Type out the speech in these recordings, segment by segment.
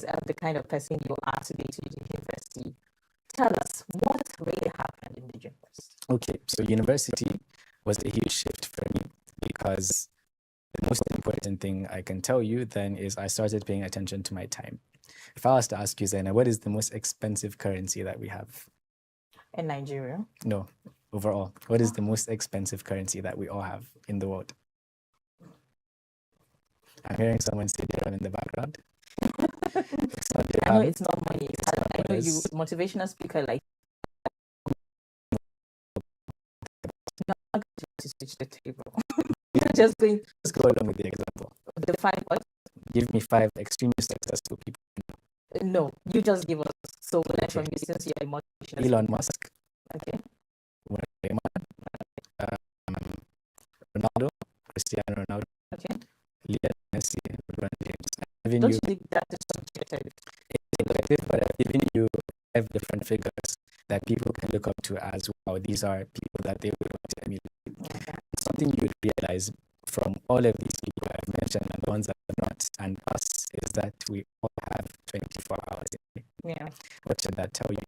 is the kind of person you are today to the university. Tell us what really happened in the university. Okay, so university was a huge shift for me because the most important thing I can tell you then is I started paying attention to my time. If I was to ask you, Zaina, what is the most expensive currency that we have? In Nigeria? No, overall. What is the most expensive currency that we all have in the world? I'm hearing someone say dirham in the background. It's not I know dirham. it's not money. It's not I know you, dollars. motivational speaker, like, not to switch the table. You're just going Let's go along with the example. the five. What? Give me 5 extremely successful people. No, you just give us. So we'll learn Okay. from you since you're a motivational. Elon Musk, Okay. Ronaldo, Cristiano Ronaldo, Okay. Lionel Messi, LeBron James. I've given Don't you you think that is subjective? it's collective, but I've given you 5 different figures that people can look up to as wow, these are people that they would want to emulate. Okay. Something you would realize from all of these people I've mentioned and the ones that are not and us is that we all have 24 hours a day. Yeah. What should that tell you?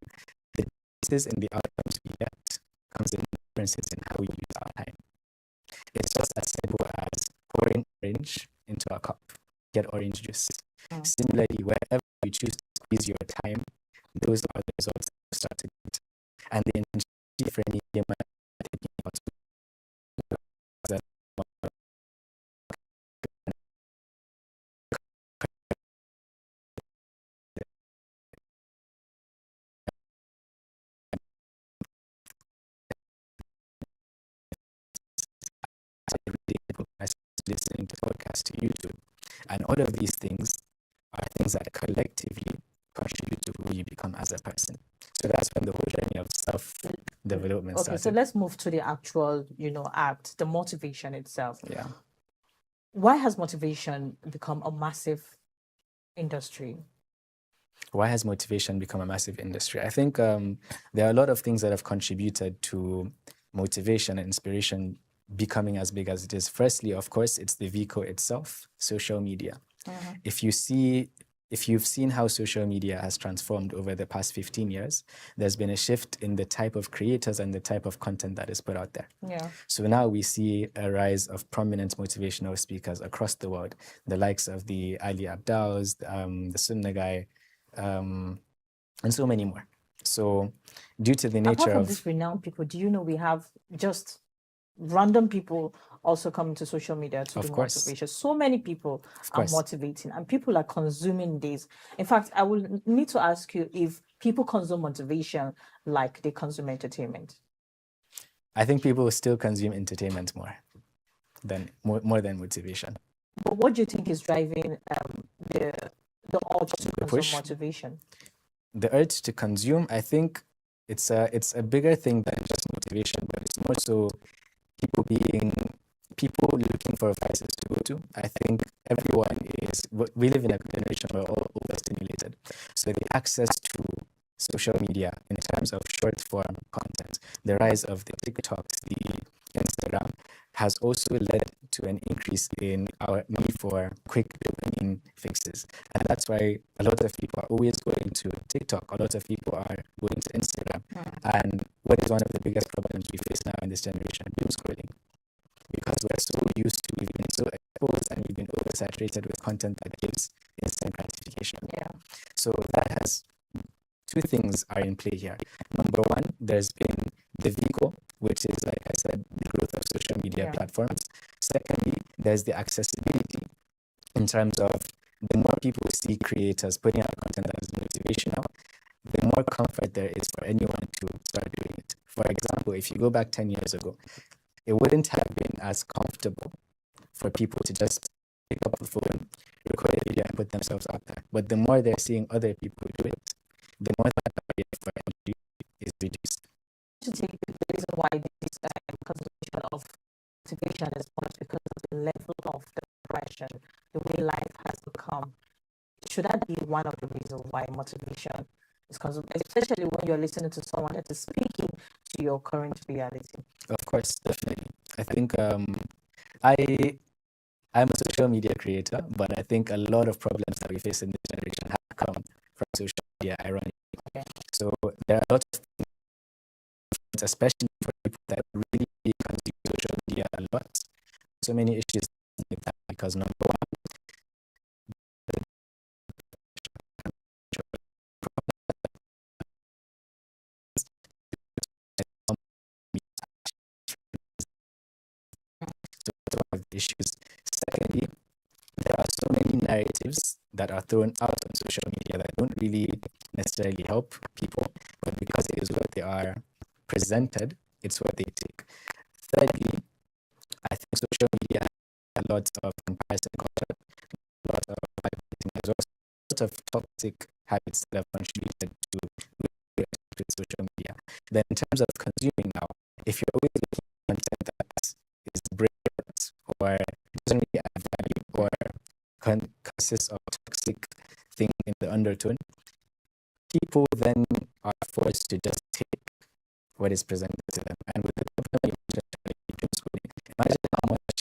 The differences in the outcomes we get comes in differences in how we use our time. It's just as simple as pouring orange into a cup, get orange juice. Similarly, wherever you choose to squeeze your time, those are the results that you start to get. And the intention for me came out thinking about that listening to podcasts to YouTube. And all of these things are things that collectively contribute to who you become as a person. So that's when the whole journey of self-development Okay, started. so let's move to the actual, act, the motivation itself. Yeah. Why has motivation become a massive industry? Why has motivation become a massive industry? I think there are a lot of things that have contributed to motivation and inspiration becoming as big as it is. Firstly, of course, it's the vehicle itself, social media. If you've seen how social media has transformed over the past 15 years, there's been a shift in the type of creators and the type of content that is put out there. Yeah. So now we see a rise of prominent motivational speakers across the world, the likes of the Ali Abdaals, the Sunnah guy, and so many more. So due to the nature Apart from of these renowned people, do you know we have just random people also coming to social media to Of do course. motivation? So many people are course. motivating and people are consuming this. In fact, I will need to ask you if people consume motivation like they consume entertainment. I think people still consume entertainment more than motivation. But what do you think is driving the urge to consume push? motivation? The urge to consume, I think it's a bigger thing than just motivation, but it's more so people looking for vices to go to. I think we live in a generation where we're all overstimulated. So the access to social media in terms of short form content, the rise of the TikToks, the Instagram, has also led to an increase in our need for quick dopamine fixes. And that's why a lot of people are always going to TikTok. A lot of people are going to Instagram. And what is one of the biggest problems we face now in this generation? Doom scrolling. Because we're so used to, we've been so exposed and we've been oversaturated with content that gives instant gratification. Yeah. So that has two things are in play here. Number one, there's been the vehicle, which is, like I said, the growth of social media platforms. Secondly, there's the accessibility in terms of the more people see creators putting out content that is motivational, the more comfort there is for anyone to start doing it. For example, if you go back 10 years ago, it wouldn't have been as comfortable for people to just pick up the phone, record a video, and put themselves out there. But the more they're seeing other people do it, the more that barrier for entry is reduced. To take the reason why this consumption of motivation is much because of the level of depression, the way life has become. Should that be one of the reasons why motivation is consumed, especially when you're listening to someone that is speaking to your current reality? Of course, definitely. I think I'm a social media creator, but I think a lot of problems that we face in this generation have come from social media, ironically. Okay. So there are lots of things, especially for people that really consume social media a lot. So many issues with that because number one, one of the issues. Secondly, there are so many narratives that are thrown out on social media that don't really necessarily help people, but because it is what they are presented, it's what they take. Thirdly, I think social media has a lot of comparison culture, a lot of marketing, as well as a lot of toxic habits that have contributed to with social media. Then in terms of consuming now, if you're always looking at content that is brilliant or doesn't really add value or consists of toxic thing in the undertone, people then are forced to just take what is presented to them. And with the government imagine how much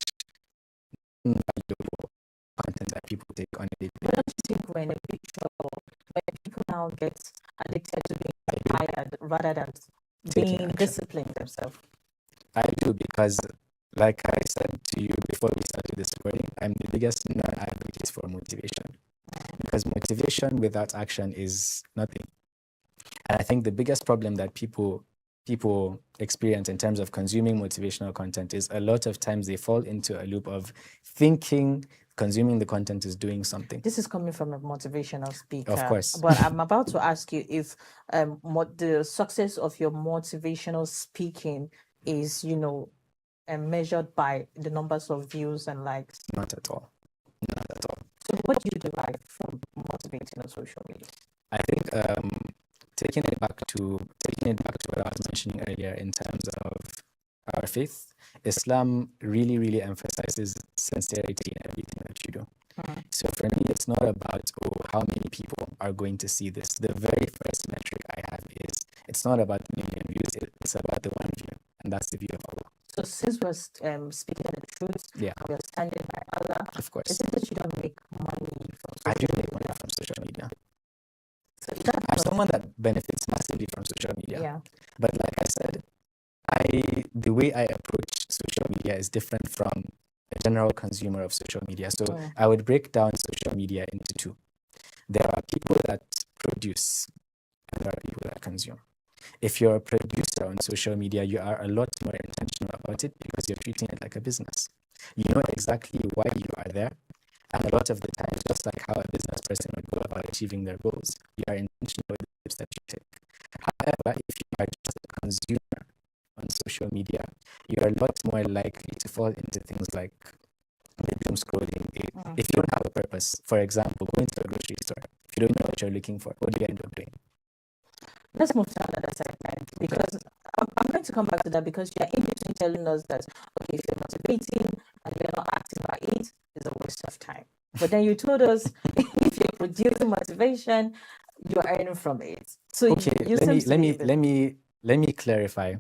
invaluable content that people take on a daily basis. But don't you think we're in a big trouble when people now get addicted to being tired rather than being disciplined themselves? I do, because like I said to you before we started this recording, I'm the biggest non-advocate for motivation, because motivation without action is nothing. And I think the biggest problem that people experience in terms of consuming motivational content is a lot of times they fall into a loop of thinking consuming the content is doing something. This is coming from a motivational speaker. Of course. But I'm about to ask you if the success of your motivational speaking is, measured by the numbers of views and likes. Not at all. Not at all. So what do you derive from motivating on social media? I think taking it back to what I was mentioning earlier in terms of our faith, Islam really, really emphasizes sincerity in everything that you do. So for me, it's not about how many people are going to see this. The very first metric I have is it's not about the million views, it's about the one view, and that's the view of Allah. So since we're speaking the truth, yeah, we're standing by Allah. Of course. Is it that you don't make money from social I do make media? money from social media. So I'm someone that benefits massively from social media. Yeah. But like I said, the way I approach social media is different from a general consumer of social media. So I would break down social media into two. There are people that produce and there are people that consume. If you're a producer on social media, you are a lot more intentional about it because you're treating it like a business. You know exactly why you are there. And a lot of the times, just like how a business person would go about achieving their goals, you are intentional with the steps that you take. However, if you are just a consumer on social media, you are a lot more likely to fall into things like the doom scrolling. If you don't have a purpose, for example, going to a grocery store, if you don't know what you're looking for, what do you end up doing? Let's move to another segment, because I'm going to come back to that, because you're in between telling us that, okay, if you're motivating and you're not acting by it, it's a waste of time. But then you told us if you're producing motivation, you're earning from it. So okay, let me clarify.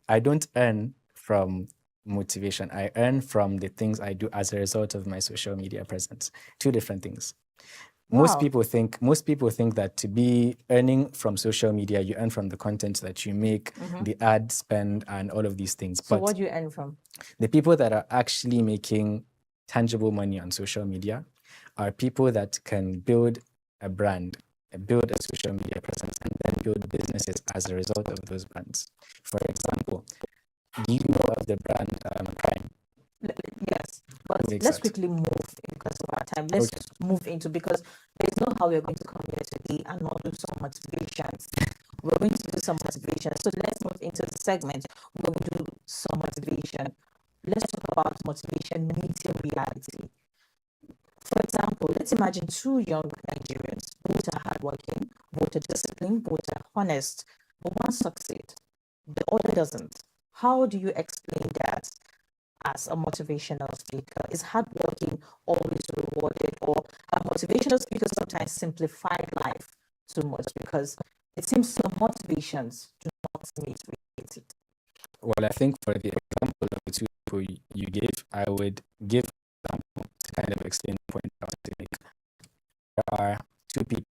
I don't earn from motivation. I earn from the things I do as a result of my social media presence. Two different things. Wow. Most people think that to be earning from social media, you earn from the content that you make, the ad spend, and all of these things. So what do you earn from? The people that are actually making tangible money on social media are people that can build a brand, build a social media presence, and then build businesses as a result of those brands. For example, do you know of the brand Prime? Yes, but let's quickly move because of our time. Let's move into, because there's no how we're going to come here today and not do some motivations. We're going to do some motivation. So let's move into the segment where we do some motivation. Let's talk about motivation meeting reality. For example, let's imagine two young Nigerians. Both are hardworking, both are disciplined, both are honest, but one succeeds, the other doesn't. How do you explain that? As a motivational speaker, is hardworking always rewarded, or are motivational speakers sometimes simplify life too much, because it seems some motivations do not meet reality? Well, I think for the example of the two people you gave, I would give an example to kind of explain the point I was to make. There are two people,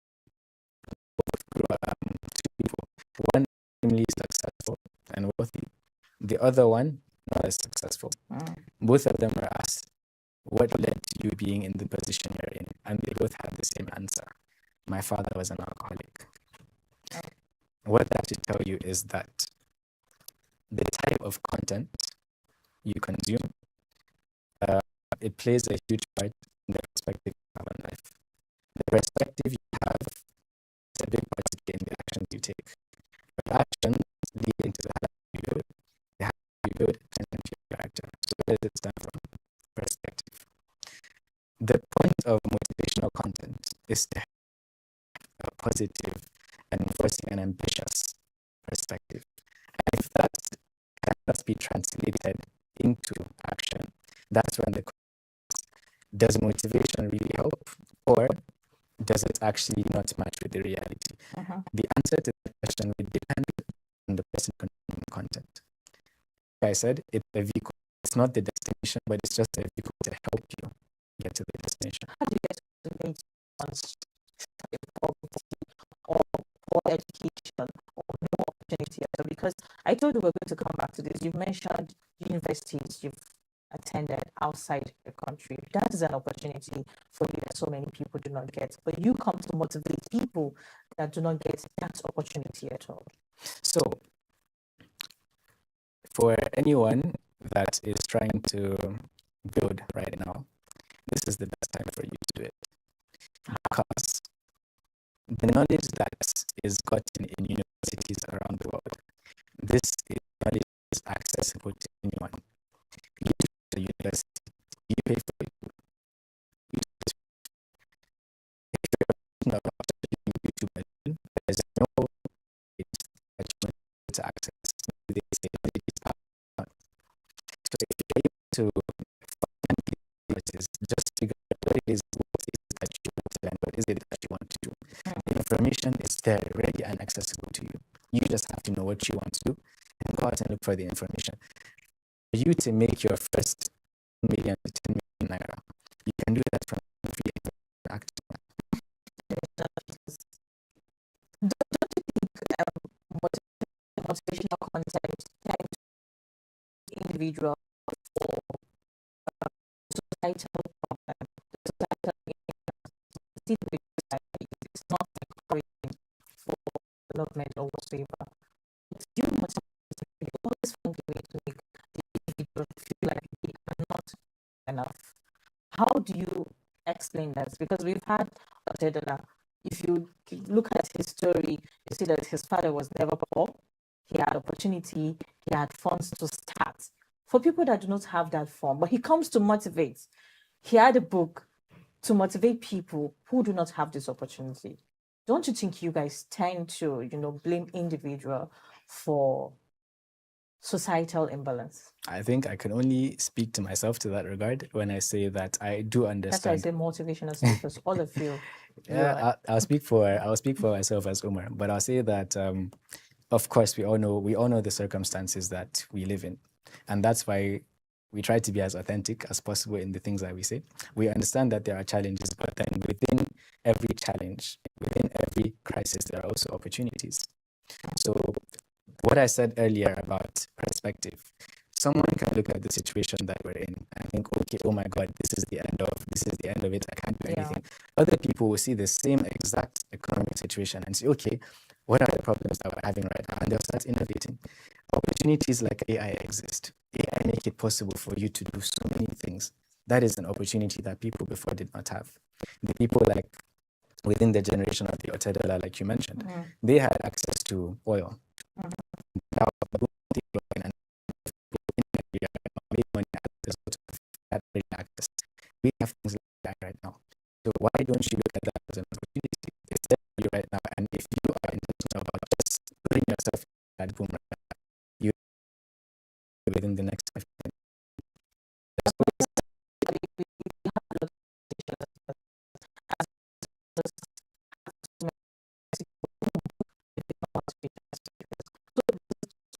two people, one extremely successful and wealthy, the other one not as successful. Both of them were asked, what led to you being in the position you're in? And they both had the same answer. My father was an alcoholic. What that should tell you is that the type of content you consume, it plays a huge part in the perspective you have on life. The perspective you have is a big part to play in the actions you take. Your actions lead into the habit you build. The habit you build turns into your character. So where does it stand from? Perspective. The point of motivational content is to have a positive and enforcing an ambitious perspective. And if that cannot be translated into action, that's when does motivation really help, or does it actually not match with the reality? The answer to that question will depend on the person consuming the content. Like I said, it's a vehicle. It's not the destination, but it's just a vehicle to help you get to the destination. How do you get to the or poor education or no opportunity? So because I told you we're going to come back to this. You've mentioned universities you've attended outside the country. That is an opportunity for you that so many people do not get. But you come to motivate people that do not get that opportunity at all. So for anyone that is trying to build right now, this is the best time for you to do it. Because the knowledge that is gotten in universities around the world, this is knowledge that is accessible to anyone. You go to the university, you pay for it. If you're thinking about studying YouTube alone, there's no way that you want to access. They say knowledge is power. So if you're able to find resources, just figure out what it is that you want to learn, what is it that you want to do. The information is there, ready and accessible to you. You just have to know what you want to do and go out and look for the information. For you to make your first 1 million to 10 million naira, you can do that from free act. Don't you think motivational content tends individual for societal problem? It's not encouraging for development or whatsoever. But you always find a way to make the individual feel like they are not enough. How do you explain that? Because we've had Otedola. If you look at his story, you see that his father was never poor. He had opportunity, he had funds to start. For people that do not have that form, but he comes to motivate. He had a book to motivate people who do not have this opportunity. Don't you think you guys tend to, blame individual for societal imbalance? I think I can only speak to myself to that regard when I say that I do understand. That's why I say motivational speakers, all of you. Yeah, I'll speak for myself as Umar, but I'll say that of course we all know the circumstances that we live in, and that's why we try to be as authentic as possible in the things that we say. We understand that there are challenges, but then within every challenge, within every crisis, there are also opportunities. So what I said earlier about perspective, someone can look at the situation that we're in and think, okay, oh my God, this is the end of it. I can't do anything. Other people will see the same exact economic situation and say, okay, what are the problems that we're having right now? And they'll start innovating. Opportunities like AI exist. AI make it possible for you to do so many things. That is an opportunity that people before did not have. The people like within the generation of the Otedola, like you mentioned, they had access to oil. Now, we have things like that right now. So why don't you look at that as an opportunity? It's there for you right now, and if you are intentional about just putting yourself in that boom right now, you within the next 5 minutes.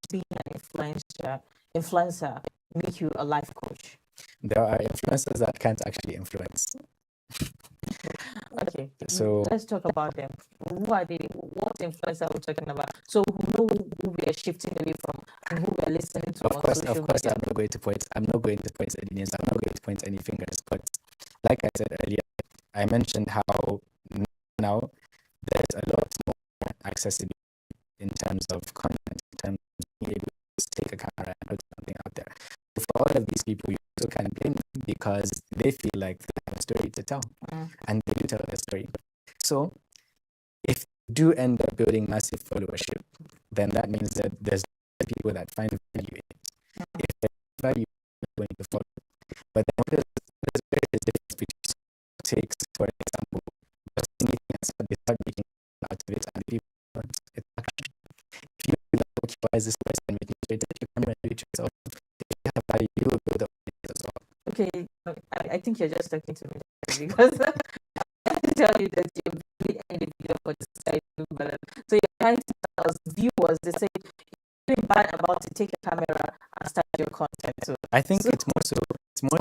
Being an influencer make you a life coach? there are influencers that can't actually influence. Okay, So let's talk about them. Who are they? What influence are we talking about? So who know who we are shifting away from and who we are listening to on social media. I'm not going to point. I'm not going to point any names. I'm not going to point any fingers. But like I said earlier, I mentioned how now there's a lot more accessibility in terms of content, in terms of being able to take a camera and put something out there. So for all of these people, you also can't blame them because they feel like they have a story to tell, and they do tell a story. So if you do end up building massive followership, then that means that there's people that find value in it. If there's value, you're going to follow. But then there's a very difference between takes, for example, just anything and they start making out of it, and the people don't. It's action. If you feel like, okay, why is this person making it? Take your camera and do it yourself. If you have value, you will build up it as well. Okay, I think you're just talking to me because I have to tell you that you're really ending the video for the society. So you're trying to tell us viewers, they say you're bad about to take your camera and start your content. So I think it's more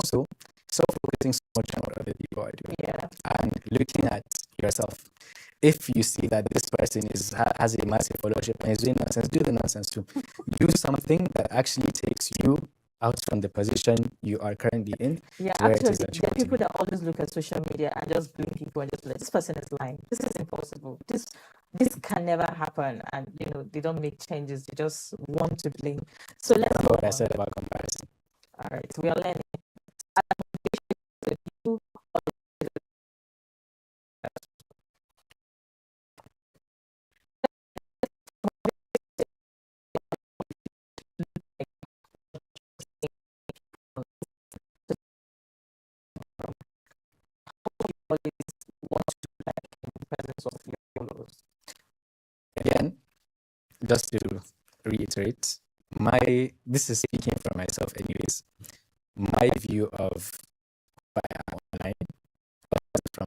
so self-focusing so much on what other people are doing, and looking at yourself. If you see that this person has a massive followership and is doing nonsense, do the nonsense too. Do something that actually takes you out from the position you are currently in. Yeah, actually, there are people that always look at social media and just blame people and just be like, this person is lying. This is impossible. This can never happen. And, they don't make changes. They just want to blame. So let's know what I said about comparison. All right, we are learning. Again, just to reiterate, this is speaking for myself anyways, my view of why I'm online from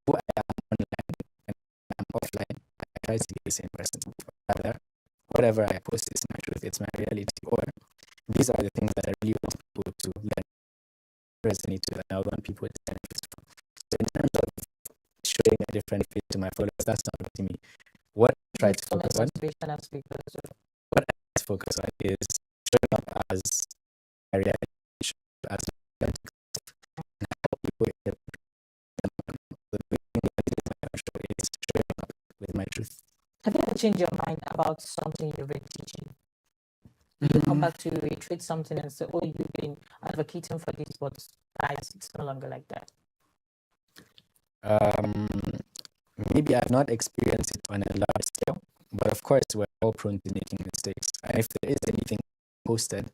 who I am online and I'm offline, I try to be the same person. Rather, whatever I post is my truth, it's my reality, or these are the things that I really want people to learn, resonate with, and I want people to benefit from. So in terms of showing a different face to my followers, that's not up to me. What I try to focus on, is showing up as a reality, as with my truth. Have you ever changed your mind about something you've been teaching? You come back to retreat something and say, oh, you've been advocating for this, but guys, it's no longer like that. Maybe I've not experienced it on a large scale, but of course we're all prone to making mistakes. And if there is anything posted,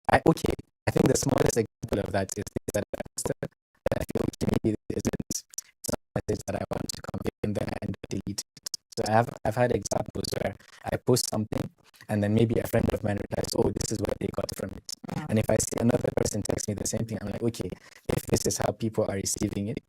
I think the smallest example of that is that I posted that I feel maybe there isn't some message that I want to convey, and then I end up deleting it. So I've had examples where I post something and then maybe a friend of mine replies, oh, this is what they got from it. And if I see another person text me the same thing, I'm like, okay, if this is how people are receiving it,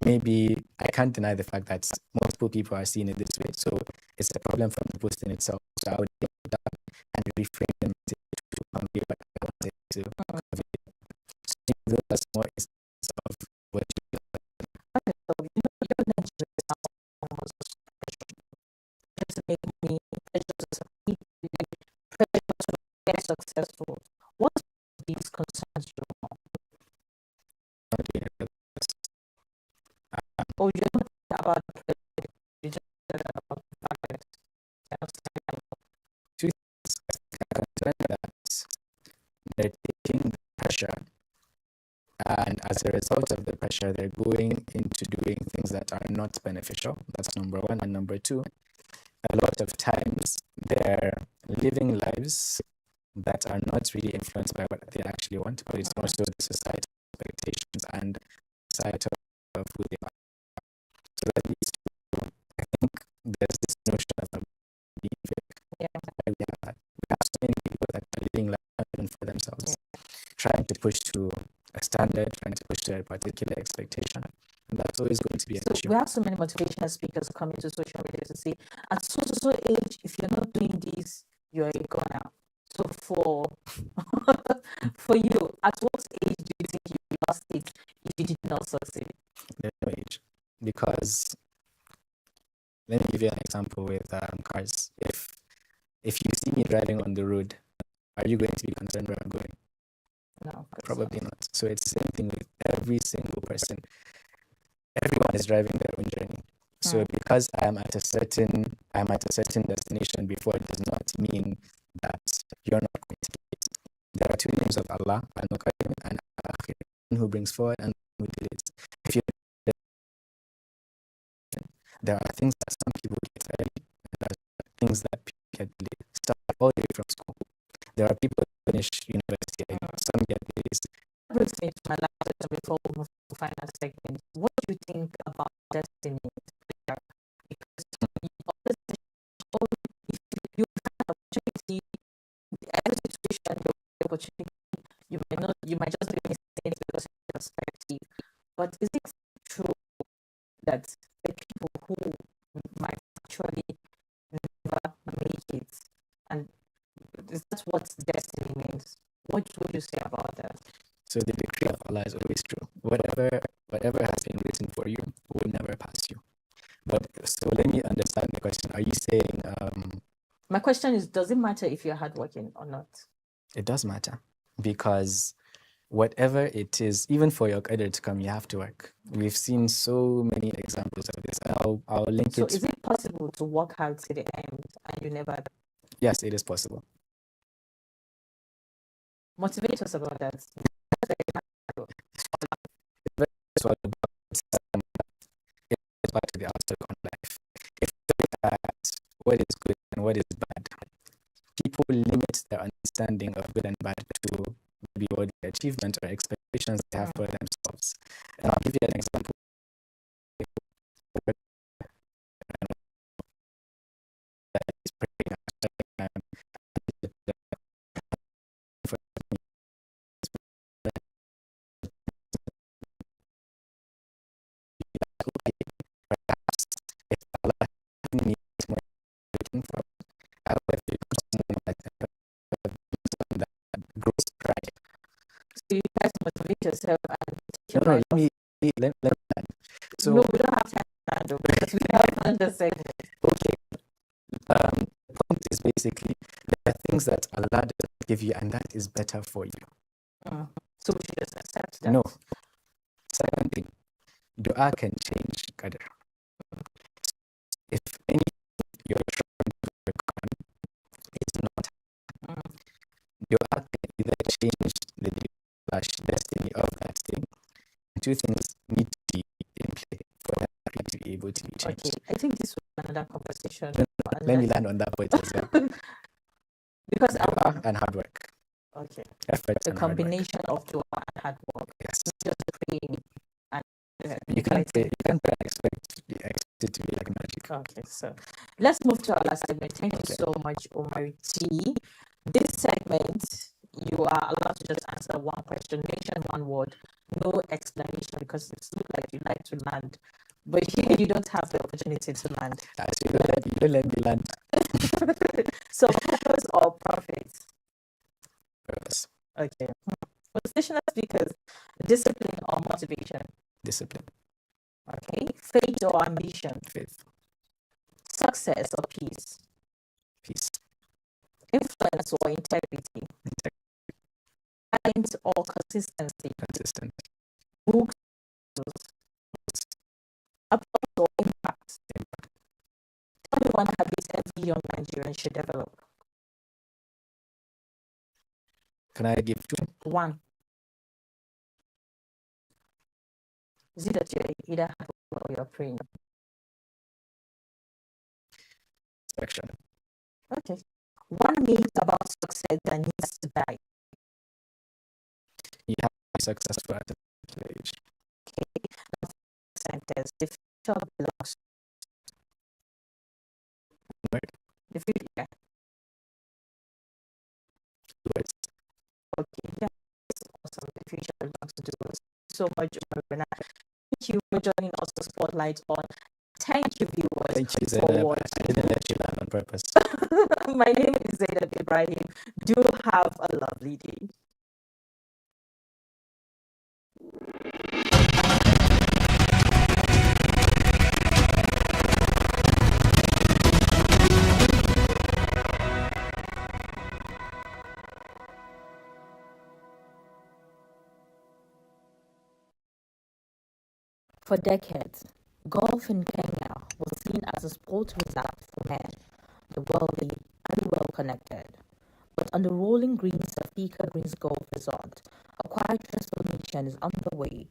maybe I can't deny the fact that multiple people are seeing it this way. So it's a problem from the post in itself. So I would take that and reframe the message to convey what I wanted to convey. So those are small instances of what you do. Successful. What these concerns you? Oh, you don't about you just about they're taking the pressure, and as a result of the pressure, they're going into doing things that are not beneficial. That's number one. And number two, a lot of times they're living lives that are not really influenced by what they actually want, but it's more so the societal expectations and societal of who they are. So that leads to, I think, there's this notion of being fake. We have so many people that are living life for themselves, trying to push to a standard, trying to push to a particular expectation. And that That's always going to be an So issue. we have so many motivational speakers coming to social media to say, at so age, if you're not doing this, you're a goner. So for for you, at what age do you think you lost it if you did not succeed? There's no age. Because let me give you an example with cars. If you see me driving on the road, are you going to be concerned where I'm going? No, Probably not. So it's the same thing with every single person. Everyone is driving their own journey. So because I'm at a certain destination before, it does not mean that you're not going to get it. There are two names of Allah, Al-Muqaddim and Al-Akhir, who brings forward and who delays. If you there are things that some people get early, and there are things that people get delayed. Start all the way from school. There are people who finish university early, some get delays. Brings me to my last question before we move to the final segment. What do you think about destiny? Because if you have an opportunity, every situation, your opportunity, you might just be missing it because of your perspective. But is it true that the people who might actually never make it, and is that what destiny means? What would you say about that? So the decree of Allah is always true. Whatever has been written for you will never pass you. But so let me understand the question. Are you saying my question is, does it matter if you're hardworking or not? It does matter, because whatever it is, even for your qadr to come, you have to work. We've seen so many examples of this. I'll link it. So is it possible to work hard to the end and you never? Yes, it is possible. Motivate us about that. It's all back to the outlook on life. If you look at what is good and what is bad, people limit their understanding of good and bad to maybe what the achievement or expectations they have for themselves. And I'll give you an example. So you guys motivate yourself and let me land. So no, we don't have time to handle because we have another segment. Okay. The point is basically there are things that Allah doesn't give you, and that is better for you. So we should just accept that. No. Second thing, dua can change qadr. If anything you're trying to work on is not, dua can either change the destiny of that thing. And two things need to be in play for that to be able to be changed. Okay, I think this was another conversation. Let me land on that point as well. Because dua and hard work. Okay. Effort The and combination of dua and hard work. Yes. Not just praying and you can't expect it to be like magic. Okay, so let's move to our last segment. Thank you so much, Omar T. This segment, you are allowed to just answer one question, mention one word, no explanation, because it looks like you like to land. But here you don't have the opportunity to land. You don't let me land. So purpose or profit? Purpose. Okay. Motivational speakers, discipline or motivation? Discipline. Okay. Faith or ambition? Faith. Success or peace? Peace. Influence or integrity? Talent or consistency? Consistent. Books. Applause or impact? Tell me one habit every young Nigerian should develop. Can I give two? One. Is it that you're either happy or you're praying? Section. Okay. One myth about success that needs to die. You have to be successful at a age. Okay. Sentence. The future belongs. Right. The future. Yeah. Words. Okay. Yeah. It's awesome. The future belongs to us. So much, Marina. Thank you for joining us to Spotlight on. Thank you, viewers, Thank you, for Zainab. watching. I didn't let you down on purpose. My name is Zainab Ibrahim. Do have a lovely day. For decades, golf in Kenya was seen as a sport reserved for men, the wealthy and the well-connected. But on the rolling greens of Thika Greens Golf Resort, a quiet transformation is underway.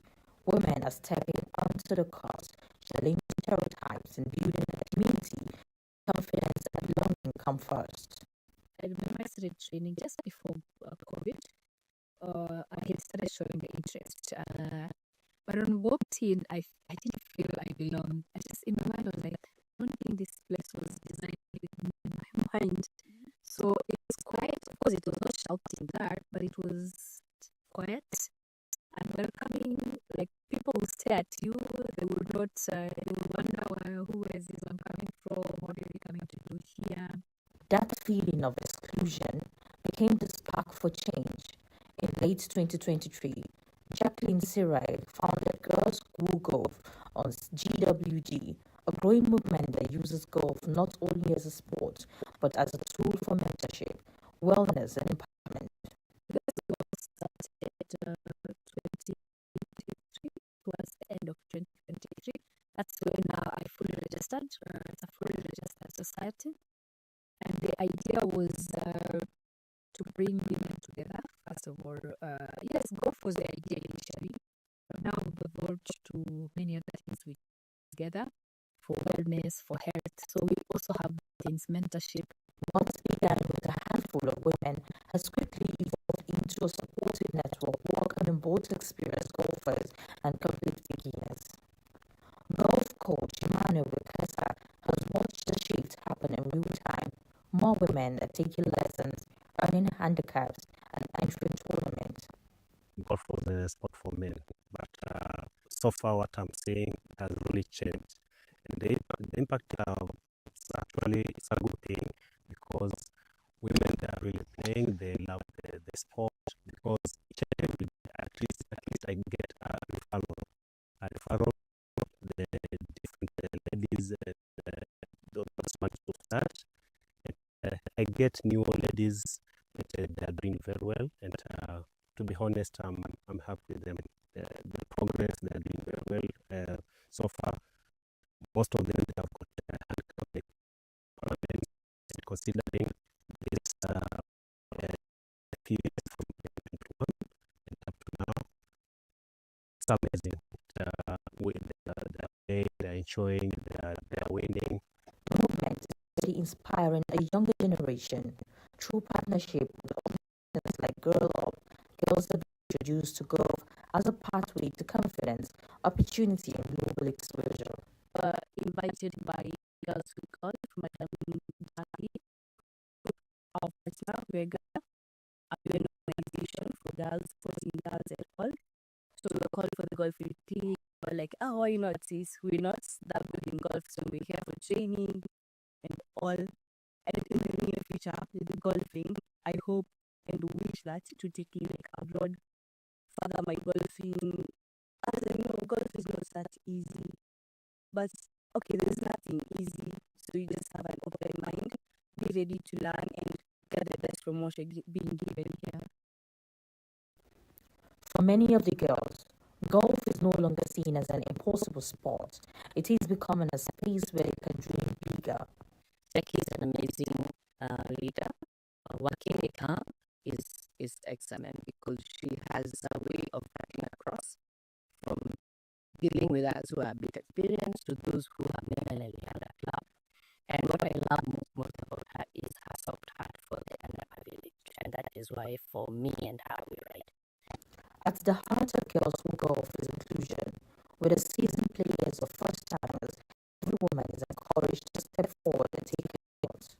Women are stepping onto the course, challenging stereotypes and building a community. Confidence and belonging come first. I remember I started training just before COVID. I had started showing the interest. But when I walked in, I didn't feel I belonged. I just, in my mind, I was like, I don't think this place was designed with me in my mind. So it was quiet. Of course, it was not shouting there, but it was quiet and welcoming. Like, people would stare at you. They would not, they would wonder, who is this one coming from? What are we coming to do here? That feeling of exclusion became the spark for change. In late 2023, Jacqueline Sirai founded Girls Who Golf on GWG, a growing movement that uses golf not only as a sport, but as a tool for mentorship, wellness, and empowerment. This was started 2023, towards the end of 2023. That's when I fully registered. It's a fully registered society. And the idea was to bring women together. First of all, yes, golf was the idea initially, but now we've evolved to many other things we together for wellness, for health. So we also have things mentorship. What began with a handful of women has quickly evolved into a supportive network welcoming both experienced golfers and complete beginners. Golf coach Emmanuel Wekesa has watched the shift happen in real time. More women are taking lessons, earning handicaps, and entering tournaments. Golf was a sport for men, but so far what I'm seeing has really changed. And the impact it's a good thing because women are really playing, they love the sport because each and every day, at least I get a referral, the different ladies, those much to start. I get new ladies that they are doing very well, and to be honest, I'm happy with them. The progress they are doing very well so far. Most of them they have got handicap parliament, considering this few years from 2021 and up to now. It's amazing. They're enjoying, they're winning. The movement is really inspiring a younger generation through partnership with organizations like Girl Up, girls that are introduced to golf as a pathway to confidence, opportunity, and global exposure. Invited by Girls Who Golf, Madam Jackie, our partner, we're an organization for girls, for girls and all. So we're calling for the golf team. We're like, oh, why not, sis? We're not that good in golf, so we're here for training and all. And in the near future, with the golfing, I hope and wish that to take it like abroad, further my golfing. As I know, golf is not that easy. But okay, there's nothing easy. So you just have an open mind, be ready to learn and get the best promotion being given here. For many of the girls, golf is no longer seen as an impossible sport. It is becoming a space where they can dream bigger. Jackie is an amazing leader. Working with her is excellent because she has a way of cutting across from dealing with us who are a bit experienced to those who have never really had a club. And what I love most about her is her soft heart for the underprivileged, and that is why for me and her we ride. At the heart of Girls Who Golf is inclusion. With the seasoned players or first-timers, every woman is encouraged to step forward and take a shot.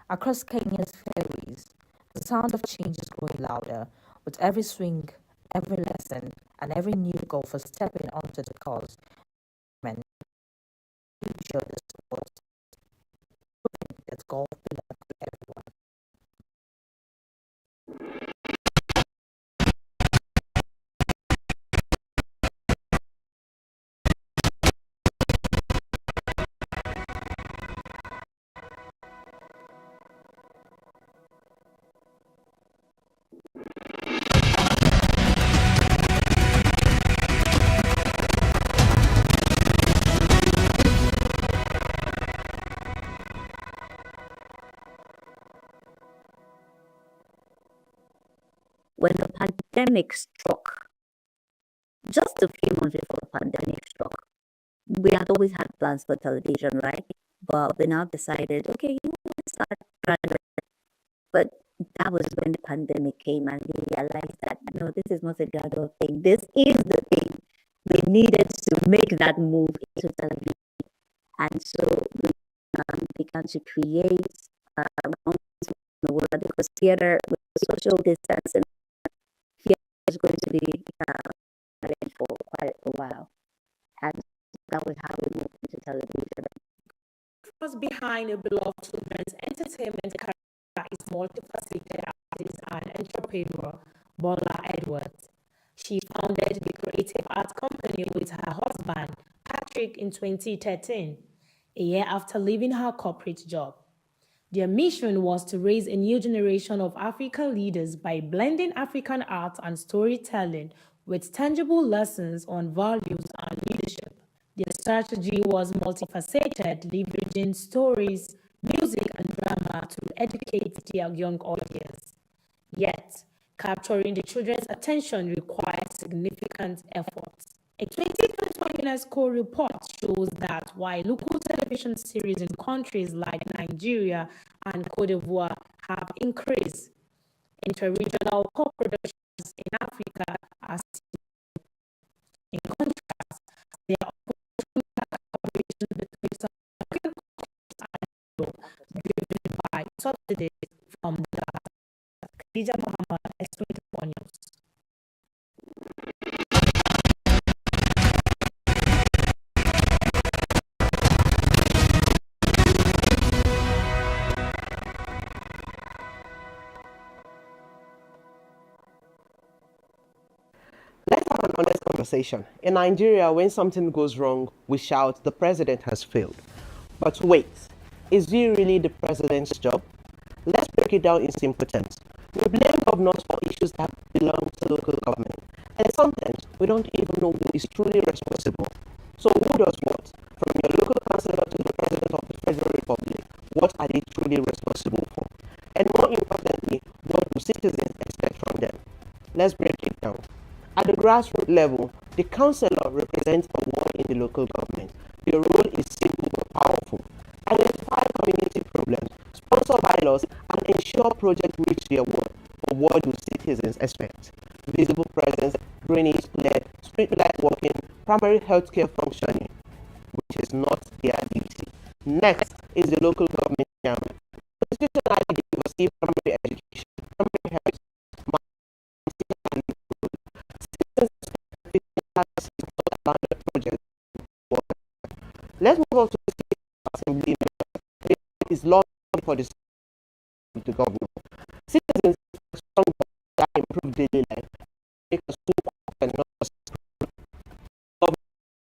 Across Kenya's fairways, the sound of change is growing louder. With every swing, every lesson, and every new golfer stepping onto the course. And future the sport, proving that golf belongs to everyone. When the pandemic struck, just a few months before the pandemic struck, we had always had plans for television, right? But we now decided, okay, let's start trying. But that was when the pandemic came and we realized that, no, this is not a gradual thing. This is the thing. We needed to make that move into television. And so we began to create around the world, because theater with social distancing, theater is going to be for quite a while. And that was how we moved into television. Was behind a beloved children's entertainment career is multifaceted artist and entrepreneur Bola Edwards. She founded the creative art company with her husband, Patrick, in 2013, a year after leaving her corporate job. Their mission was to raise a new generation of African leaders by blending African art and storytelling with tangible lessons on values and leadership. Their strategy was multifaceted, leveraging stories, music, and drama to educate their young audience. Yet, capturing the children's attention required significant efforts. A 2021 UNESCO report shows that while local television series in countries like Nigeria and Cote d'Ivoire have increased, interregional co-productions in Africa are still. In contrast, there are collaborations between some African countries and Europe, driven by subsidies from the Khadija Muhammad, S24 News. Let's have an honest conversation. In Nigeria, when something goes wrong, we shout, the president has failed. But wait, is it really the president's job? Let's break it down in simple terms. We blame governors for issues that belong to local government. And sometimes we don't even know who is truly responsible. So who does what? From your local councillor to the president of the Federal Republic, what are they truly responsible for? And more importantly, what do citizens expect from them? Let's break it down. At the grassroots level, the councillor represents a ward in the local government. Their role is simple but powerful. Identify community problems, sponsor bylaws, and ensure projects reach their ward. But what do citizens expect? Visible presence, drainage clear, street light working, primary healthcare functioning, which is not their duty. Next is the local government chairman. Constitutionally, they oversee primary education, primary health, project. Let's move on to the state assembly. It is law for the government. Citizens that improve daily life, make us super and not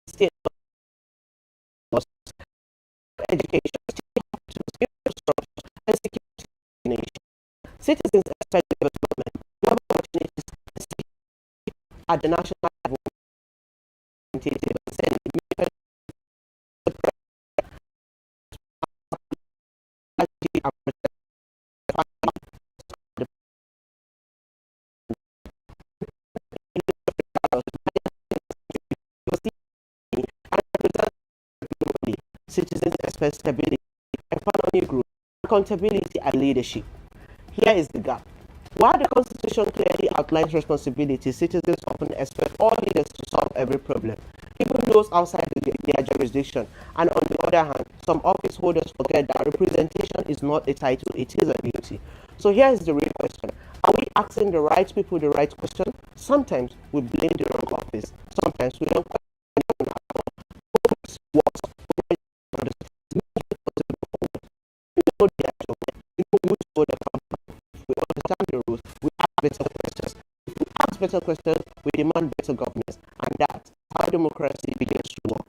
state education, and security. Citizens expect development. We have opportunities at the national level. Citizens expect stability, economic growth, accountability, and leadership. Here is the gap. While the Constitution clearly outlines responsibilities, citizens often expect all leaders to solve every problem, even those outside their jurisdiction. And on the other hand, some office holders forget that representation is not a title, it is a duty. So here is the real question. Are we asking the right people the right question? Sometimes we blame the wrong office. Sometimes we don't question what's know the actual way. We know who's for the company. We understand the rules. We ask better questions. If we ask better questions, we demand better governance. And that's how democracy begins to work.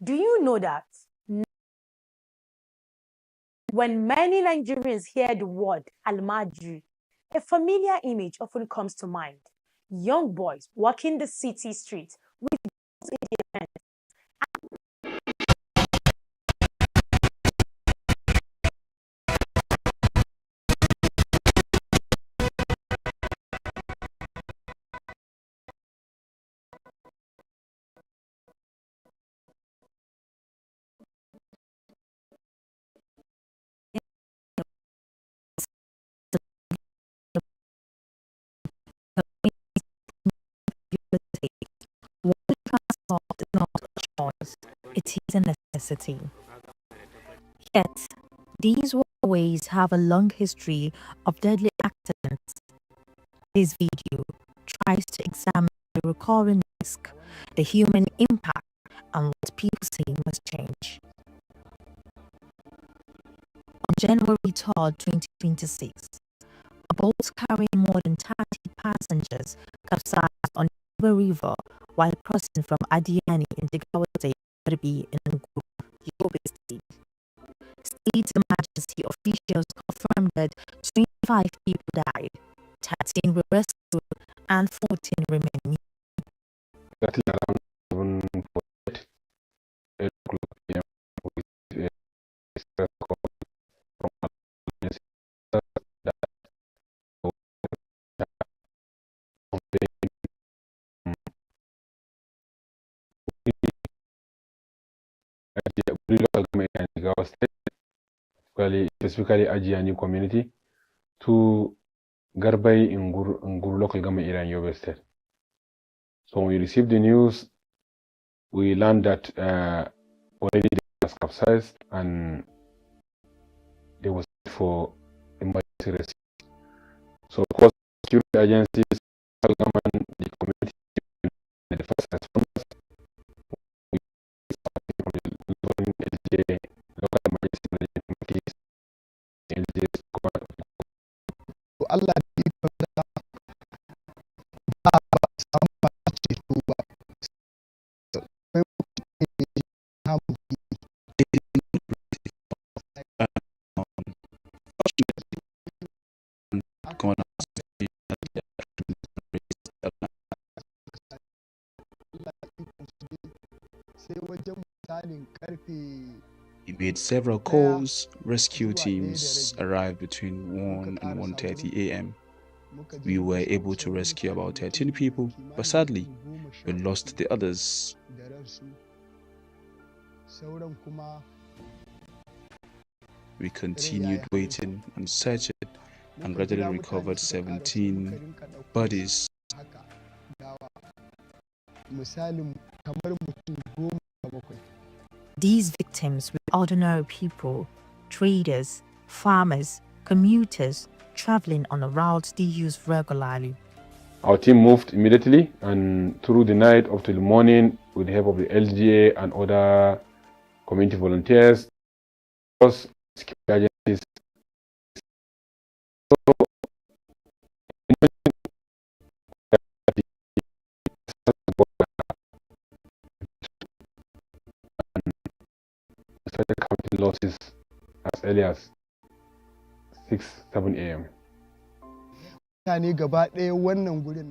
Do you know that when many Nigerians hear the word Almajiri, a familiar image often comes to mind? Young boys walking the city streets with in their hands. Transport is not a choice, it is a necessity. Yet, these waterways have a long history of deadly accidents. This video tries to examine the recurring risk, the human impact, and what people say must change. On January 3rd, 2026, a boat carrying more than 30 passengers capsized on the river while crossing from Adiani in Jigawa State to be in Nguru, Yobe State. State emergency officials confirmed that 25 people died, 13 were rescued, and 14 remain missing. Exactly around 7:48, 8 o'clock p.m. with a distress call from an that at the local government in Jigawa State specifically Ajiani community, to Garbai in Gur local government area in Yobe State. So when we received the news, we learned that already they was capsized and they was for emergency rescue. So of course, security agencies, government, the community, and the first responders, we started from the LGA, local emergency management committees, LGAs, Allah He made several calls. Rescue teams arrived between 1 and 1:30 a.m. We were able to rescue about 13 people, but sadly, we lost the others. We continued waiting and searching and gradually recovered 17 bodies. These victims were ordinary people, traders, farmers, commuters traveling on a route they use regularly. Our team moved immediately and through the night up till the morning with the help of the LGA and other community volunteers, security agencies. So, started counting losses as early as 6-7 a.m.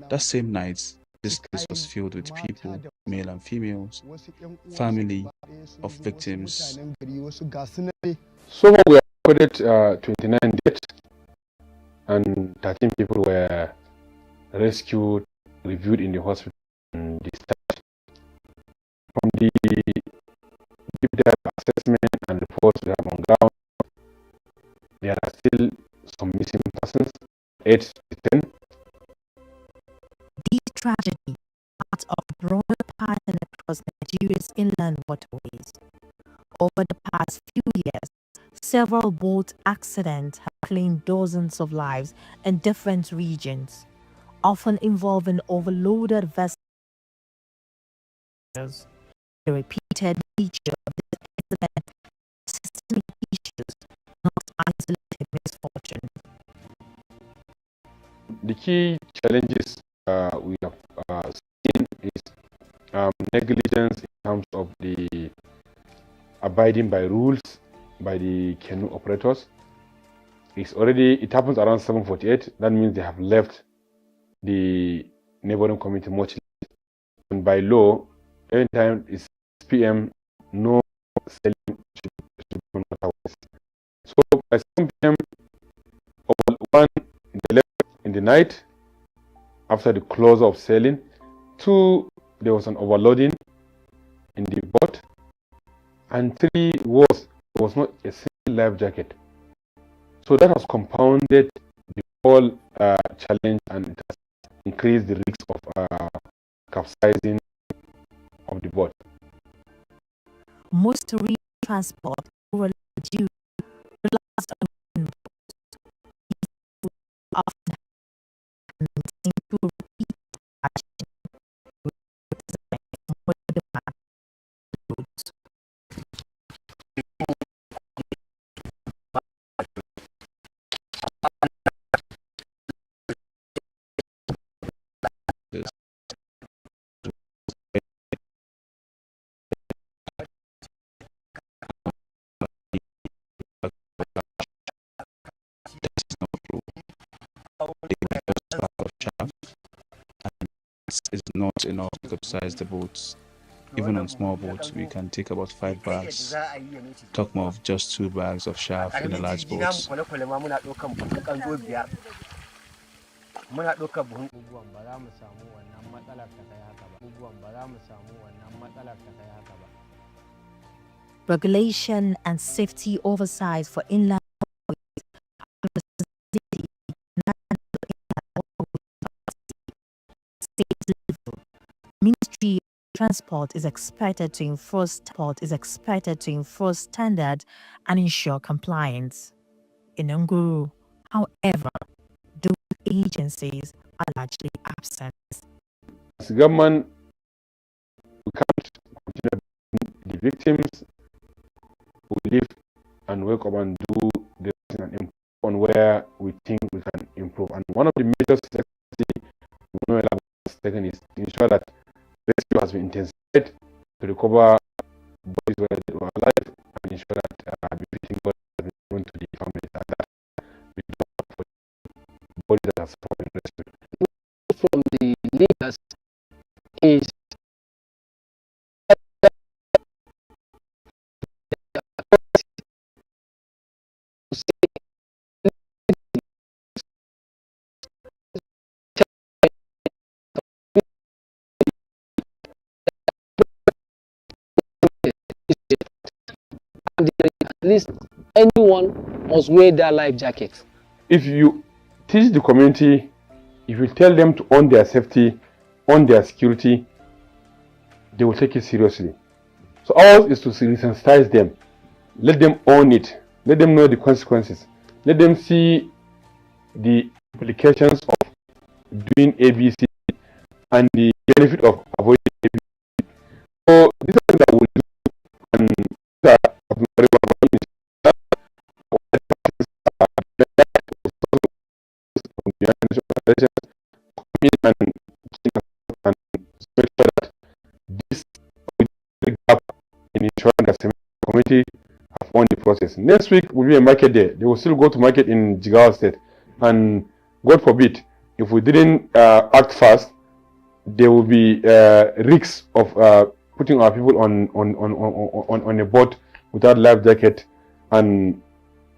That same night, this place was filled with people, male and females, family of victims. So far we have recorded 29 deaths and 13 people were rescued, reviewed in the hospital and discharged. From the deep dive assessment and reports we have on ground, there are still some missing persons, 8 to 10. This tragedy is part of a broader pattern across Nigeria's inland waterways. Over the past few years, several boat accidents have claimed dozens of lives in different regions, often involving overloaded vessels. The repeated nature of this incident is systemic issues, not isolated misfortune. The key challenges we have seen is negligence in terms of the abiding by rules by the canoe operators. It happens around 7:48. That means they have left the neighboring community much late. And by law, anytime it's 6 p.m., no sailing should be on waterways. So by 7 p.m., one, they left in the night after the close of sailing. 2, there was an overloading in the boat. And 3 there was not a single life jacket. So that has compounded the whole challenge and it has increased the risk of capsizing of the boat. Most marine transport relies on boats. Often maintain to repeat Is not enough to capsize the boats. Even on small boats, we can take about 5 bags. Talk more of just 2 bags of chaff in a large boat. regulation and safety oversight for inland Ministry of Transport is expected to enforce standard and ensure compliance. In Nguru, however, those agencies are largely absent. As government, we can't continue the victims who live and wake up and do the thing and improve on where we think we can improve. And one of the major steps has taken is to ensure that rescue has been intensified to recover bodies where they were alive and ensure that everything has been given to the families and that we don't have bodies that have been rescued. From the leaders is at least anyone must wear their life jacket. If you teach the community, if you tell them to own their safety, own their security, they will take it seriously. So ours is to sensitize them, let them own it, let them know the consequences, let them see the implications of doing ABC and the benefit of avoiding ABC. So these are things that we'll do, and these are very well and make sure that this gap in ensuring that the community have won the process. Next week will be a market day. They will still go to market in Jigawa State, and God forbid, if we didn't act fast, there will be risks of putting our people on a boat without life jacket, and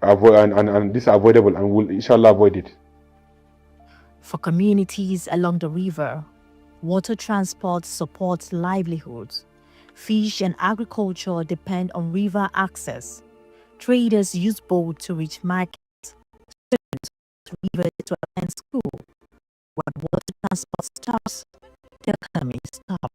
this is avoidable, and we'll inshallah avoid it. For communities along the river, water transport supports livelihoods. Fish and agriculture depend on river access. Traders use boats to reach markets. Students use rivers to attend school. When water transport stops, the economy stops.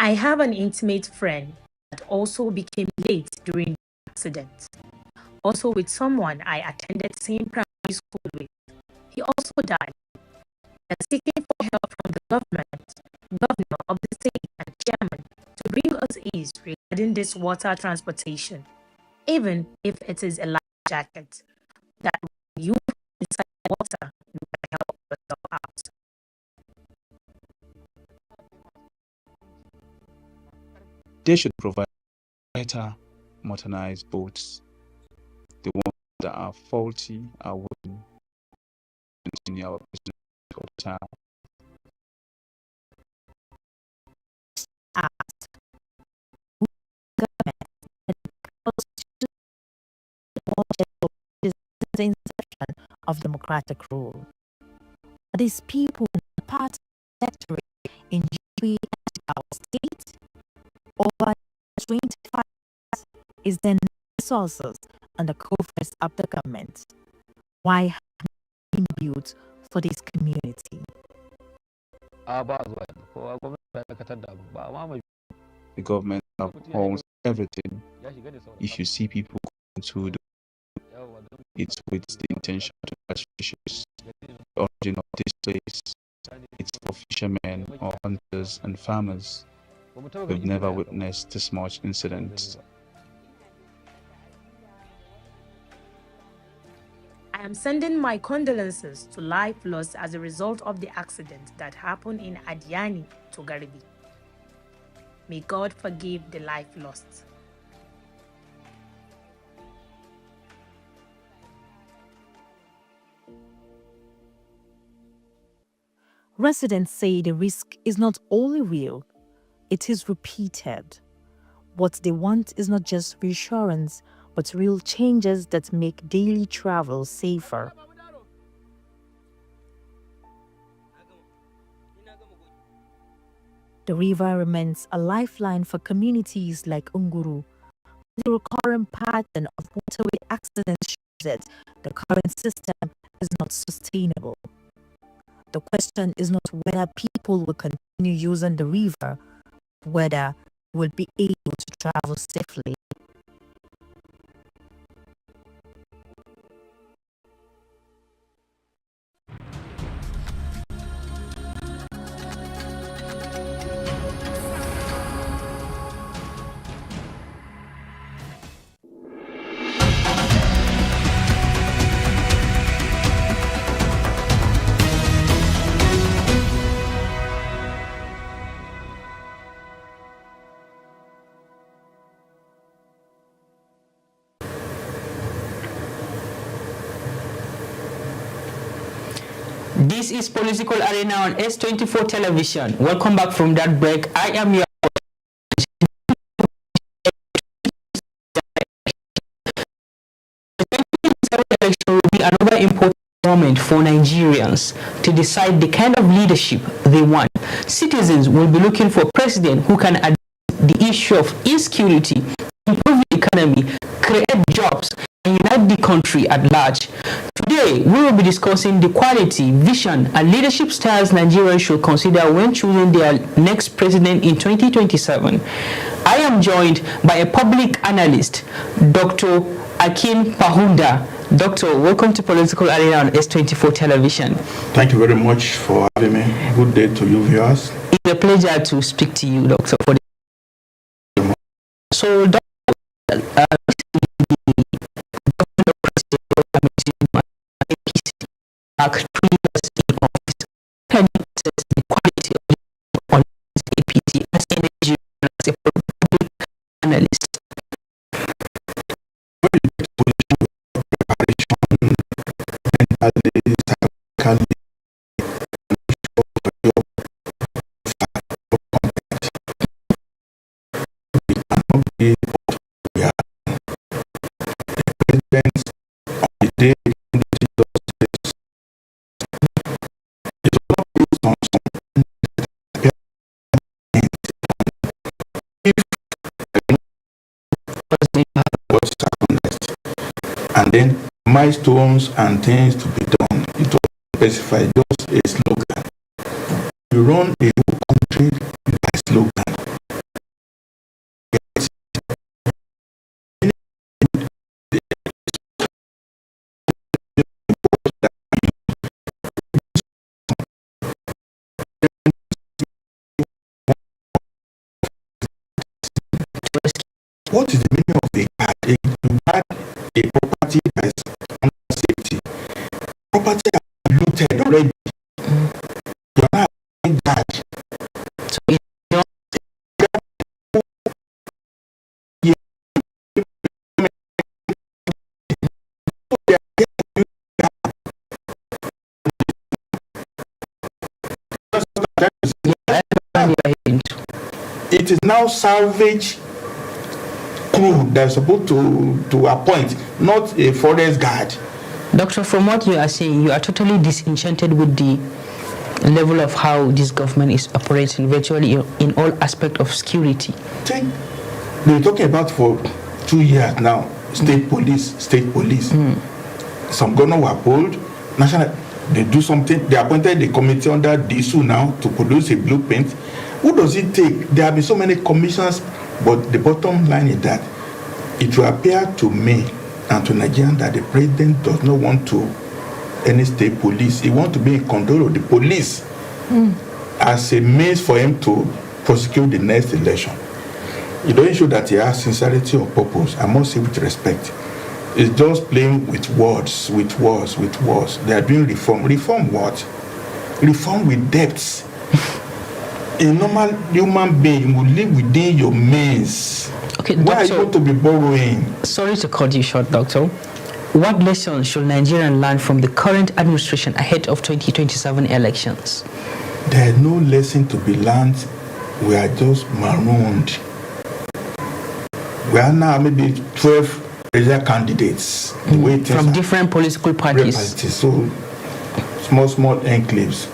I have an intimate friend that also became late during the accident. Also with someone I attended same primary school with. He also died. We are seeking for help from the governor of the state and chairman to bring us ease regarding this water transportation, even if it is a life jacket, that when you inside water, you can help yourself out. They should provide better modernized boats. The ones that are faulty are willing to continue our business all the time. The inception of democratic rule. These people in part secretary in GB our state over 25 is then resources on the coffers of the government. Why have been built for this community? The government owns everything. If you see people going to the it's with the intention to catch fishes. The origin of this place, it's for fishermen or hunters and farmers. We've never witnessed this much incidents. I am sending my condolences to life lost as a result of the accident that happened in Adiani to Garibi. May God forgive the life lost. Residents say the risk is not only real, it is repeated. What they want is not just reassurance, but real changes that make daily travel safer. The river remains a lifeline for communities like Unguru. The recurrent pattern of waterway accidents shows that the current system is not sustainable. The question is not whether people will continue using the river, but whether they will be able to travel safely. This is Political Arena on S24 television. Welcome back from that break. I am your election will be another important moment for Nigerians to decide the kind of leadership they want. Citizens will be looking for a president who can address the issue of insecurity, improve the economy, create jobs, and unite the country at large. Today, we will be discussing the quality, vision, and leadership styles Nigerians should consider when choosing their next president in 2027. I am joined by a public analyst, Dr. Akin Pahunda. Doctor, welcome to Political Arena on S24 television. Thank you very much for having me. Good day to you viewers. It's a pleasure to speak to you, Doctor. So, Doctor, can you assess the quality of on APC as a Nigerian, as a public analyst? And then milestones and things to be done. It was specified just a slogan. You run a whole country by slogan. What is the meaning of a card? You had a property that is under safety. Property is looted already. You are not in charge. So it's not it is now salvage crew that's supposed to appoint, not a forest guard. Doctor, from what you are saying, you are totally disenchanted with the level of how this government is operating virtually in all aspects of security. They're talking about for 2 years now, state police. Some governors were pulled, national, they do something, they appointed the committee under DSU now to produce a blueprint. Who does it take? There have been so many commissions, but the bottom line is that it will appear to me and to Nigerians that the president does not want to any state police. He wants to be in control of the police as a means for him to prosecute the next election. It doesn't show that he has sincerity or purpose. I must say with respect. It's just playing with words. They are doing reform. Reform what? Reform with debts. A normal human being will live within your means. Okay, why doctor, are you going to be borrowing? Sorry to cut you short, Doctor. What lessons should Nigerians learn from the current administration ahead of 2027 elections? There is no lesson to be learned. We are just marooned. We are now maybe 12 presidential candidates. From different political parties. So small enclaves.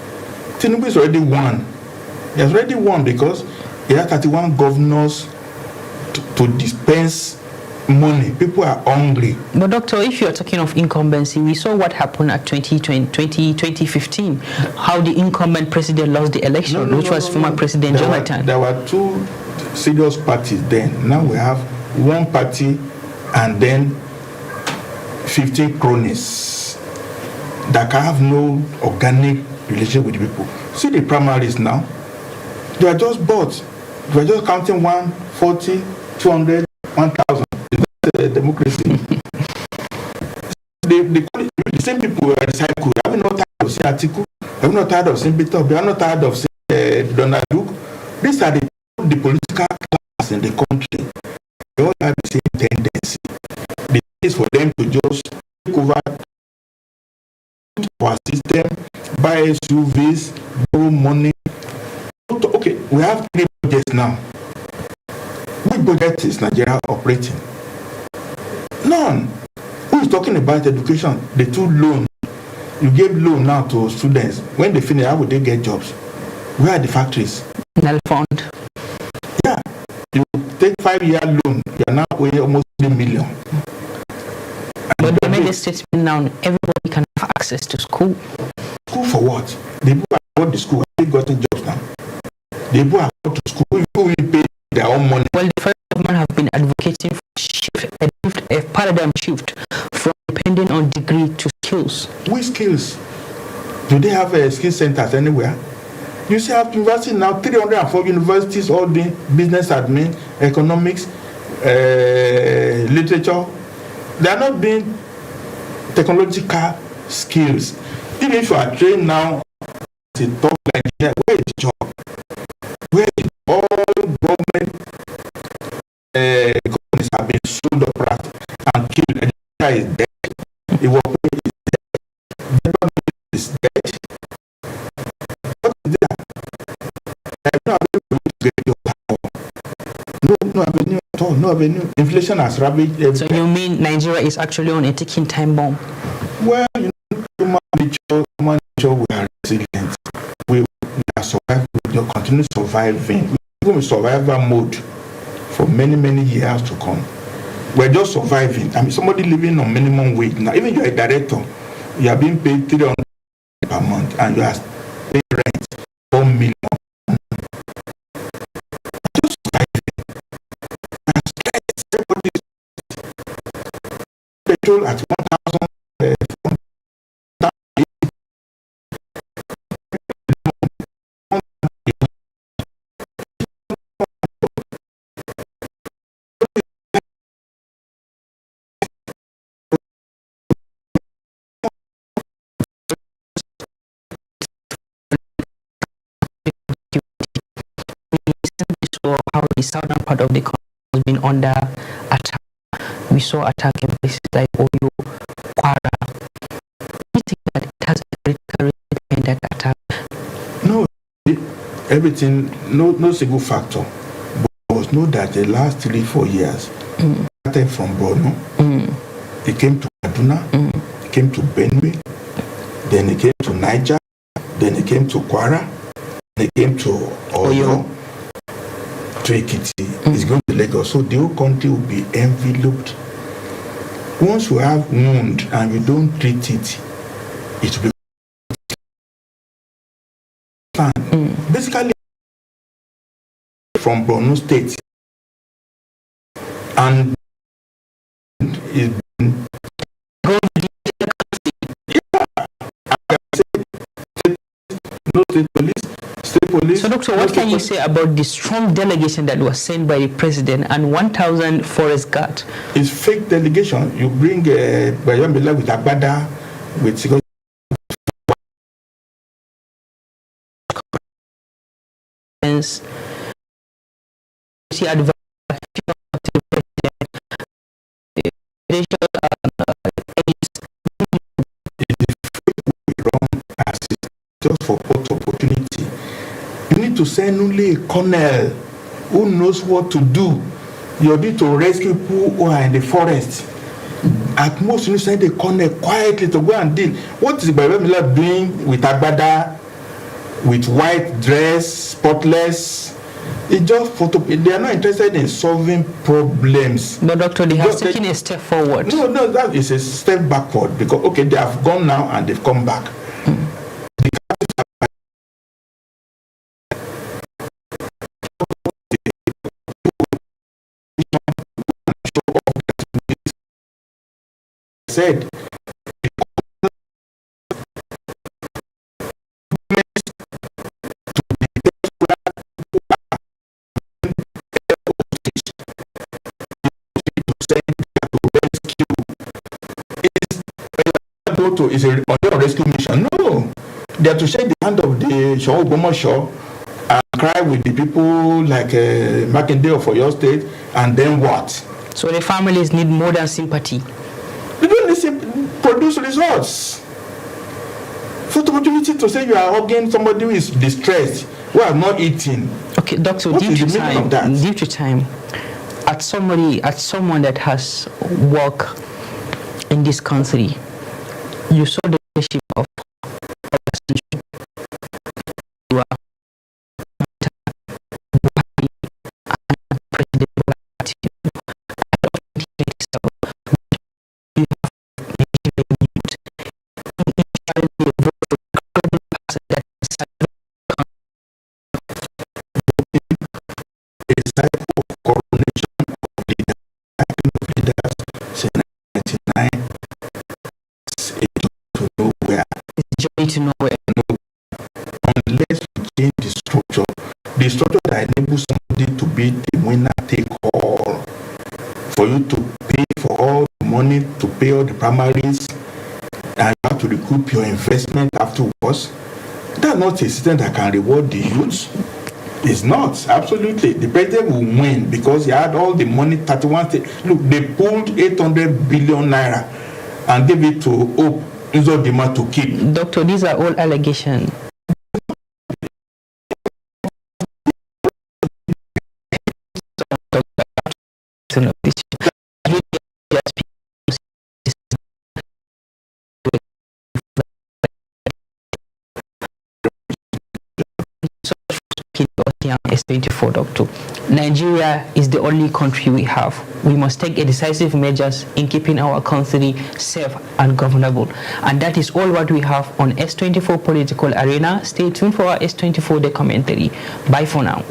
Tinubu is already won. He has already won because he has 31 governors to dispense money. People are hungry. But doctor, if you're talking of incumbency, we saw what happened at 2015, how the incumbent president lost the election, which was former President Jonathan. There were two serious parties then. Now we have one party and then 15 cronies that can have no organic relationship with people. See the primaries now. They are just bought. They are just counting 140, 200, 1,000. Democracy. The same people were recycled. Have you not tired of seeing Atiku? Have you not tired of seeing Peter? Have you not tired of seeing Donald Duke? These are the political class in the country. They all have the same tendency. The thing is for them to just take over our system, buy SUVs, borrow money. Okay, we have 3 budgets now. Which budget is Nigeria operating? None. Who is talking about education? The 2 loans. You gave loan now to students. When they finish, how would they get jobs? Where are the factories? Null fund. Yeah. You take 5-year loan. You are now owing almost 3 million. But they made a statement now. Everybody can have access to school. School for what? The people are going to school. Have they gotten jobs now? The people are going to school. Who will pay their own money? Well, the federal government have been advocating for a paradigm shift from depending on degree to skills. Which skills? Do they have skill centers anywhere? You see, after university now, 304 universities all doing business admin, economics, literature. They are not doing technological skills. Even if you are trained now as a top Nigeria, where is the job? Where is all government companies have been sold up and killed? Nigeria is dead. The workplace is dead. The government is dead. What is there? There is no avenue to get your power. No avenue at all. No avenue. Inflation has ravaged everything. So you mean Nigeria is actually on a ticking time bomb? Well, you know, human nature, we are resilient. We are surviving. We will continue surviving. We will be survival mode for many years to come. We're just surviving. I mean, somebody living on minimum wage now. Even you're a director, you are being paid 300 per month, and you are paying rent 4 million. Just surviving. And stress. Everybody is petrol at 1,000. How the southern part of the country has been under attack. We saw attack in places like Oyo, Kwara. We think that it has a political attack. No, everything, no single factor. But know that the last 3-4 years, started from Borno, it came to Kaduna, it came to Benue, then it came to Niger, then it came to Kwara, then it came to Oyo. To Ekiti, it's going to Lagos. So the whole country will be enveloped. Once you have wound and you don't treat it, it will be basically from Borno State, and it's been no state police. So, Doctor, what can you say about the strong delegation that was sent by the president and 1,000 forest guards? It's fake delegation. You bring Bayamila with Agbada, with security. Just for opportunity. need to send only a colonel who knows what to do. You need to rescue people who are in the forest. At most, you send a colonel quietly to go and deal. What is Babemila doing with Agbada, with white dress, spotless? It's just photo. They are not interested in solving problems. But doctor, they have taken a step forward. No, that is a step backward because okay, they have gone now and they've come back. Said is a rescue mission. No, they are to shake the hand of the Show and cry with the people like Makinde for your state, and then what? So the families need more than sympathy. They don't need produce results. First opportunity to say you are hugging somebody who is distressed, who are not eating. Okay, doctor, due to time, at someone that has worked in this country, you saw the leadership of to nowhere. Unless we change the structure that enables somebody to be the winner take all, for you to pay for all the money, to pay all the primaries, and you have to recoup your investment afterwards. That's not a system that can reward the youth. It's not. Absolutely. The president will win because he had all the money, 31 states. Look, they pulled 800 billion naira and gave it to Hope demand to keep. Doctor, these are all allegations. S24 doctor. Nigeria is the only country we have. We must take a decisive measures in keeping our country safe and governable. And that is all what we have on S24 Political Arena. Stay tuned for our S24 documentary. Bye for now.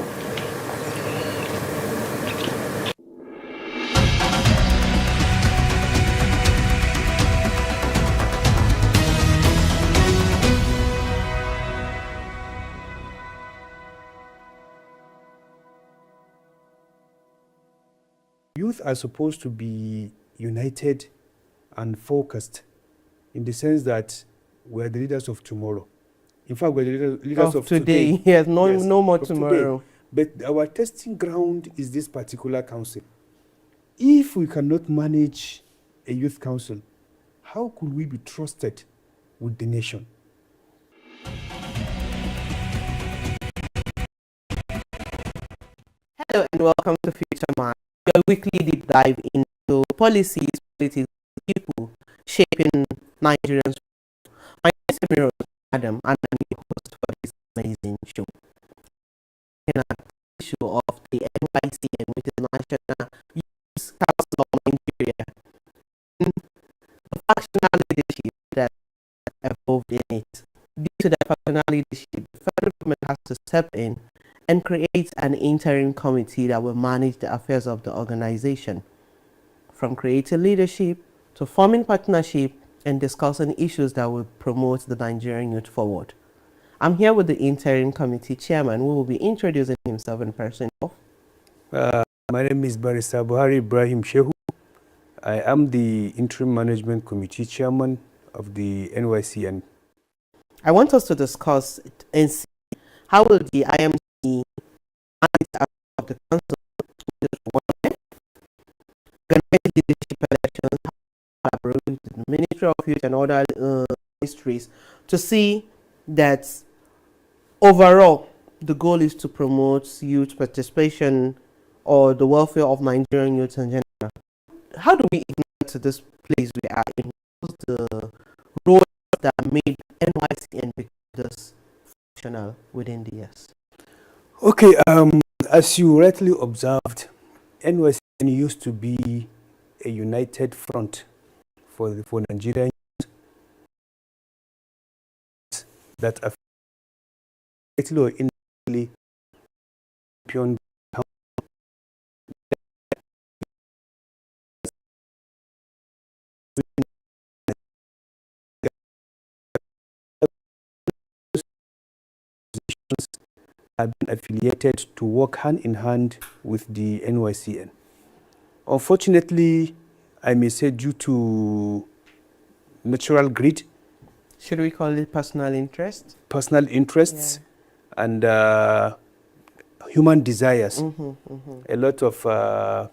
Youth are supposed to be united and focused in the sense that we're the leaders of tomorrow. In fact, we're the leaders of today. Yes, no more tomorrow. Today. But our testing ground is this particular council. If we cannot manage a youth council, how could we be trusted with the nation? Hello and welcome to Future Mind, your weekly deep dive into policies, politics, people shaping Nigerians. My name is Emiro Adam, and I'm the host for this amazing show. Looking at the issue of the NYCN, which is the National Youth Council of Nigeria, and the factional leadership that evolved in it. Due to the factional leadership, the federal government has to step in and create an interim committee that will manage the affairs of the organization, from creating leadership to forming partnership and discussing issues that will promote the Nigerian youth forward. I'm here with the interim committee chairman, who will be introducing himself in person. My name is Barrister Buhari Ibrahim Shehu. I am the interim management committee chairman of the NYCN. I want us to discuss and see how will the IMC of the council organize leadership elections, collaborate with the Ministry of Youth and other ministries to see that overall the goal is to promote youth participation or the welfare of Nigerian youth in general. How do we even get to this place we are in? What's the role that made NYCN become this functional within the years? Okay, as you rightly observed, NYCN used to be a united front for Nigerian youth that affected or indirectly championed have been affiliated to work hand in hand with the NYCN. Unfortunately, I may say due to natural greed. Should we call it personal interest? Personal interests, yeah. And human desires. A lot of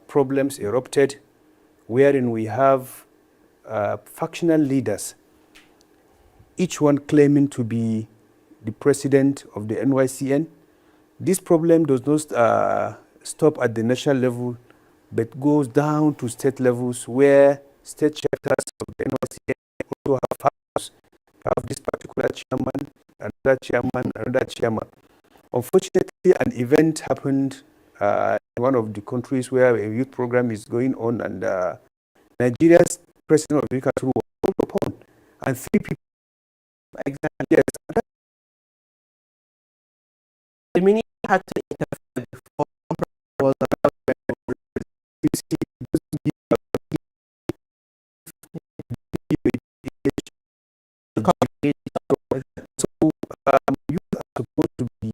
problems erupted, wherein we have factional leaders, each one claiming to be the president of the NYCN. This problem does not stop at the national level, but goes down to state levels where state chapters of the NYCN also have this particular chairman, another chairman, another chairman. Unfortunately, an event happened in one of the countries where a youth program is going on, and Nigeria's president of the country was called upon, and 3 people. Exactly. Yes. The minister had to interfere before was so youth are supposed to be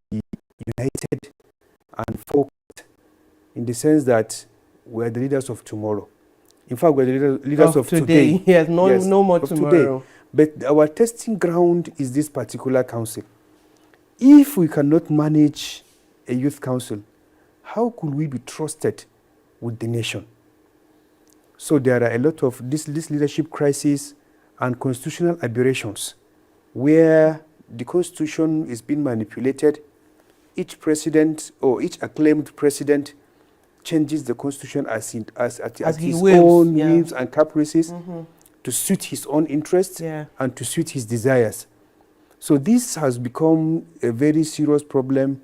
united and focused in the sense that we're the leaders of tomorrow. In fact, we're the leaders of today. Yes, no more tomorrow. Today. But our testing ground is this particular council. If we cannot manage a youth council, how could we be trusted with the nation? So there are a lot of this leadership crisis and constitutional aberrations where the constitution is being manipulated. Each president or each acclaimed president changes the constitution as his own whims and caprices to suit his own interests and to suit his desires. So this has become a very serious problem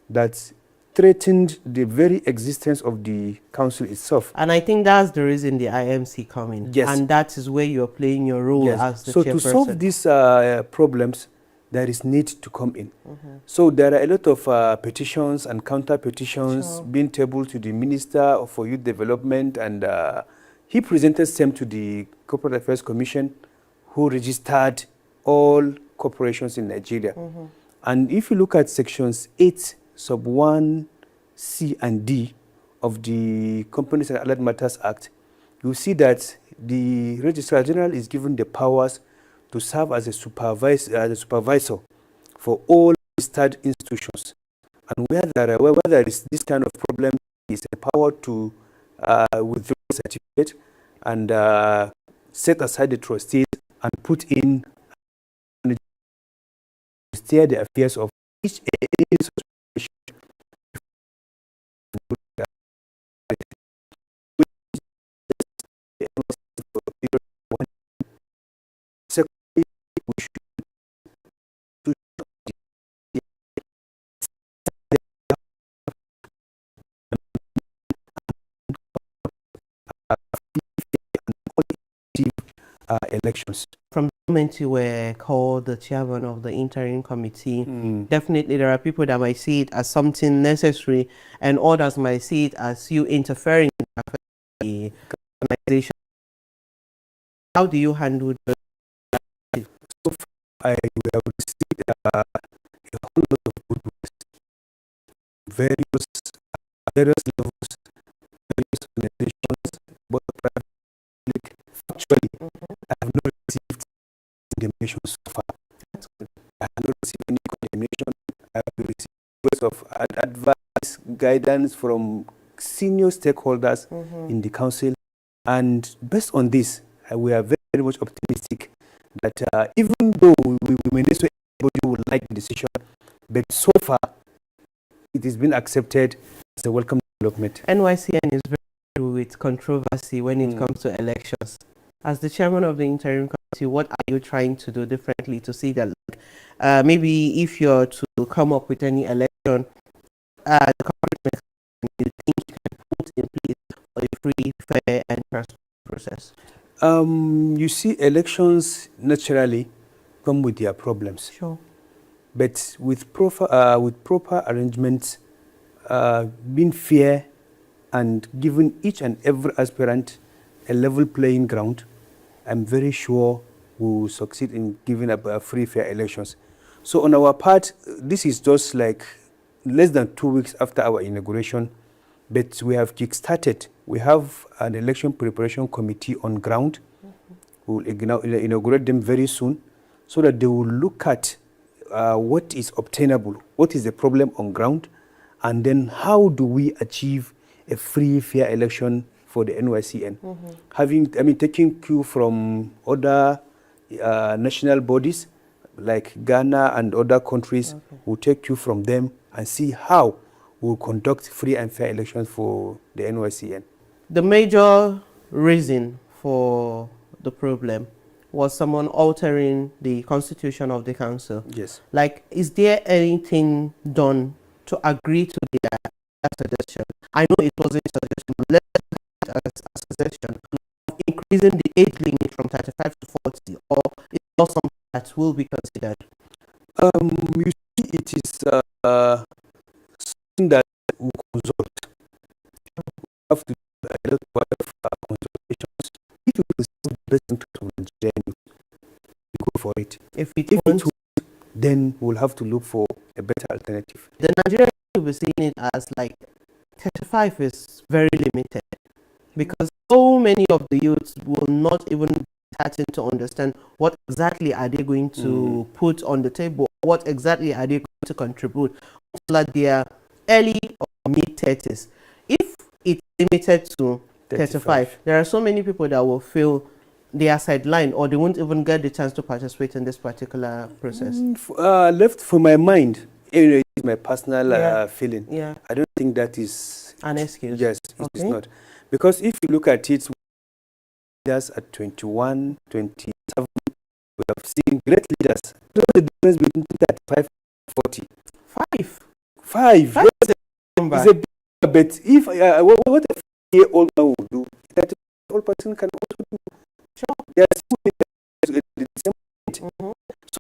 that threatened the very existence of the council itself. And I think that's the reason the IMC come in. Yes. And that is where you're playing your role as the chairperson. So to solve these problems, there is need to come in. So there are a lot of petitions and counter petitions being tabled to the Minister for Youth Development, and he presented them to the Corporate Affairs Commission, who registered all corporations in Nigeria. And if you look at sections 8, sub 1, C and D of the Companies and Allied Matters Act, you see that the Registrar General is given the powers to serve as a supervisor for all registered institutions. And where there is this kind of problem, he is empowered to withdraw the certificate and set aside the trustees and put in and steer the affairs of each institution. Elections. From the moment you were called the chairman of the interim committee, definitely there are people that might see it as something necessary, and others might see it as you interfering in the organization. How do you handle the? So far, I have received a whole lot of good words, various levels, various organizations, both private and public. Actually, I have not received condemnation so far. I have not received any condemnation. I have received words of advice, guidance from senior stakeholders in the council. And based on this, we are very, very much optimistic that even though we may not say everybody would like the decision, but so far it has been accepted as a welcome development. NYCN is very with controversy when it comes to elections. As the chairman of the interim committee, what are you trying to do differently to see that maybe if you're to come up with any election, the corporate mechanism you think you can put in place for a free, fair, and transparent process? You see, elections naturally come with their problems. Sure. But with proper arrangements, being fair and giving each and every aspirant a level playing ground, I'm very sure we will succeed in giving up free, fair elections. So on our part, this is just like less than 2 weeks after our inauguration, but we have kick-started. We have an election preparation committee on ground. We will inaugurate them very soon so that they will look at what is obtainable, what is the problem on ground, and then how do we achieve a free, fair election for the NYCN. Taking cue from other national bodies like Ghana and other countries, we'll take cue from them and see how we'll conduct free and fair elections for the NYCN. The major reason for the problem was someone altering the constitution of the council. Yes. Like, is there anything done to agree to their suggestion? I know it wasn't a suggestion, but let's look at it as a suggestion of increasing the age limit from 35 to 40, or is it not something that will be considered? You see, it is something that we consult. We have to do a lot of consultations. If it is the best interest of Nigeria, we go for it. If it won't, then we'll have to look for a better alternative. The Nigerian will be seeing it as like 35 is very limited, because so many of the youths will not even be starting to understand what exactly are they going to put on the table, what exactly are they going to contribute, like their early or mid 30s. If it's limited to 35, there are so many people that will feel they are sidelined, or they won't even get the chance to participate in this particular process. Left for my mind, it's my personal feeling. Yeah. I don't think that is an excuse. Yes, it's not. Because if you look at it, leaders at 21, 27, we have seen great leaders. What's the difference between 35 and 40? Five. Yes. It's a big, but if what a 4-year-old man will do, that old person can also do. Sure. They are still at the same point. So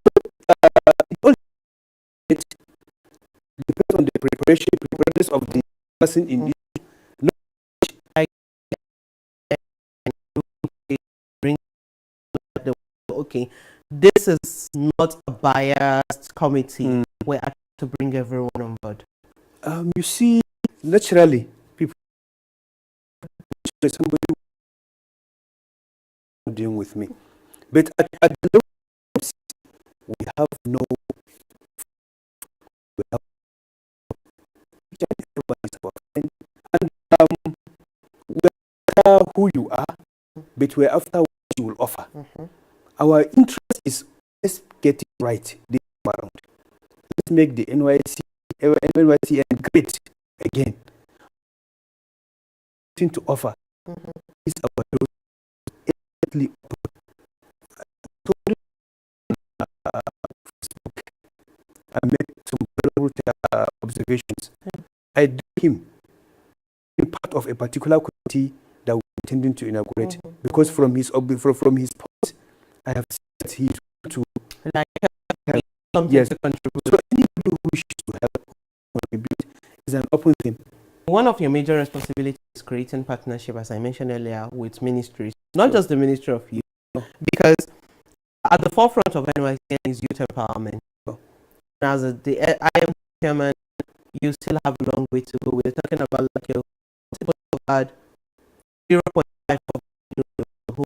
it all depends on the preparedness of the person in it. Okay, this is not a biased committee. We have to bring everyone on board. You see, naturally, people, somebody dealing with me, but at the level, we have no. We have and we are who you are, but we're after what you will offer. Our interest is let's get it right this time around. Let's make the NYCN great again. Thing to offer is our doors. I made some valuable observations. I do him in part of a particular committee that we're intending to inaugurate, because from his point, I have seen that he is to something to contribute. So anybody who wishes to help contribute is an open thing. One of your major responsibilities is creating partnership, as I mentioned earlier, with ministries, not just the Ministry of Youth, because at the forefront of NYCN is youth empowerment. As the IM chairman, you still have a long way to go. We're talking about like your had 0.5 of the whole.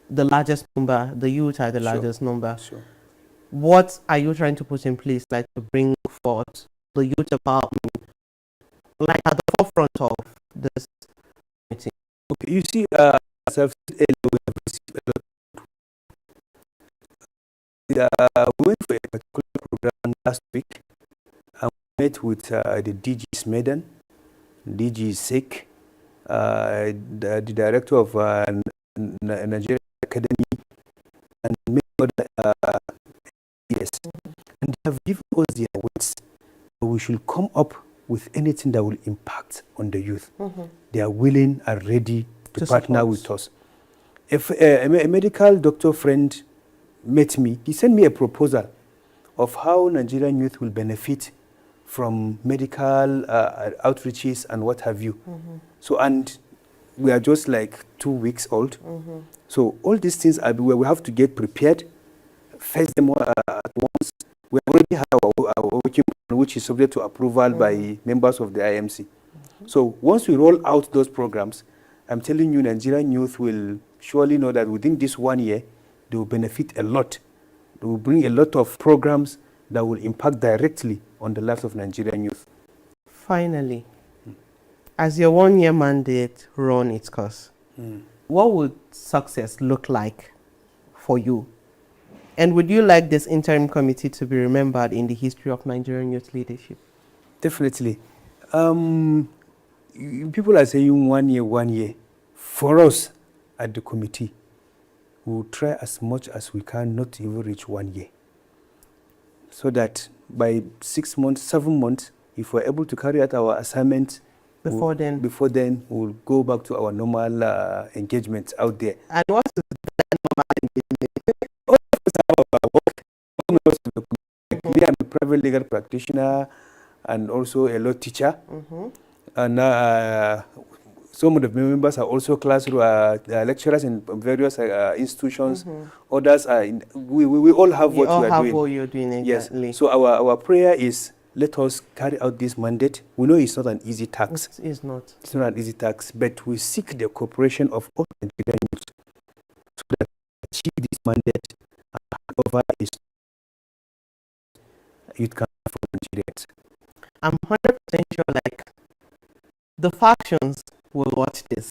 The largest number, the youth are the largest number. What are you trying to put in place, like to bring forth the youth empowerment, like at the forefront of this meeting? Okay, you see, as I've said earlier, we have we went for a particular program last week, and we met with the DG Smedan, DG Sek, the director of Nigeria Academy, and many other yes. And they have given us their words. We should come up with anything that will impact on the youth. They are willing and ready to partner with us. If a medical doctor friend met me, he sent me a proposal of how Nigerian youth will benefit from medical outreaches and what have you. So, and we are just like 2 weeks old. So all these things are where we have to get prepared, face them at once. We already have our working plan, which is subject to approval by members of the IMC. So once we roll out those programs, I'm telling you, Nigerian youth will surely know that within this 1 year, they will benefit a lot. They will bring a lot of programs that will impact directly on the lives of Nigerian youth. Finally, as your 1 year mandate run its course, what would success look like for you? And would you like this interim committee to be remembered in the history of Nigerian youth leadership? Definitely. People are saying 1 year, 1 year. For us at the committee, we will try as much as we can not to even reach 1 year. So that by 6 months, 7 months, if we're able to carry out our assignments, before then, we'll go back to our normal engagements out there. And what's the normal engagement? Me, I'm a private legal practitioner and also a law teacher. And some of the members are also classroom lecturers in various institutions. Others are in, we all have what we are doing. What you're doing exactly. Yes. So our prayer is, let us carry out this mandate. We know it's not an easy task. It's not. It's not an easy task, but we seek the cooperation of all Nigerian youth so that we achieve this mandate and hand over is youth can for Nigerians. I'm 100% sure, like, the factions will watch this.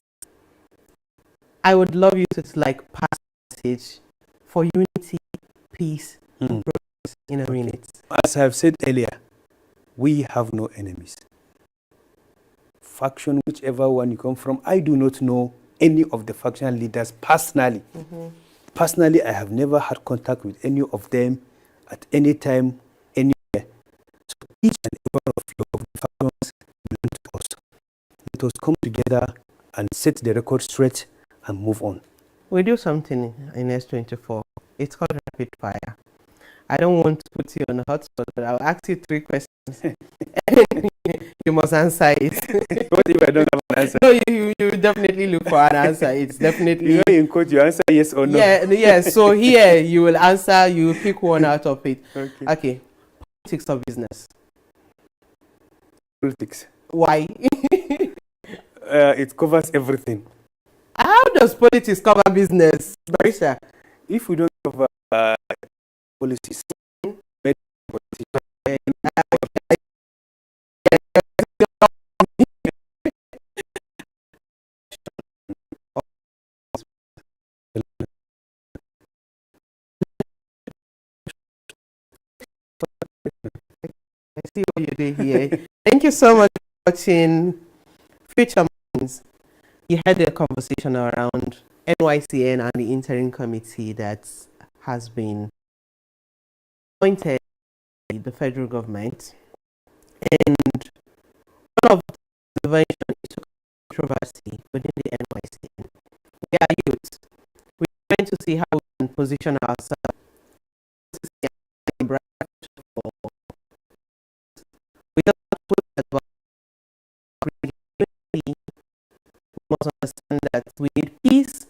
I would love you to, like, pass a message for unity, peace, and progress in a minute. As I've said earlier, we have no enemies. Faction, whichever one you come from, I do not know any of the faction leaders personally. Personally, I have never had contact with any of them at any time, anywhere. So each and every one of the factions belong to us. Let us come together and set the record straight and move on. We do something in S24. It's called rapid fire. I don't want to put you on the hot spot, but I'll ask you 3 questions. You must answer it. What if I don't have an answer? No, you definitely look for an answer. It's definitely... You know, in quote, you answer yes or no. Yeah. So here, you will answer, you pick one out of it. Okay. Politics or business? Politics. Why? It covers everything. How does politics cover business, Barista? If we don't cover policies, I see what you do here. Thank you so much for watching Future Minds. You had a conversation around NYCN and the interim committee that has been appointed by the federal government. And one of the intervention is controversy within the NYCN. We are youth. We're trying to see how we can position ourselves. We must understand that we need peace,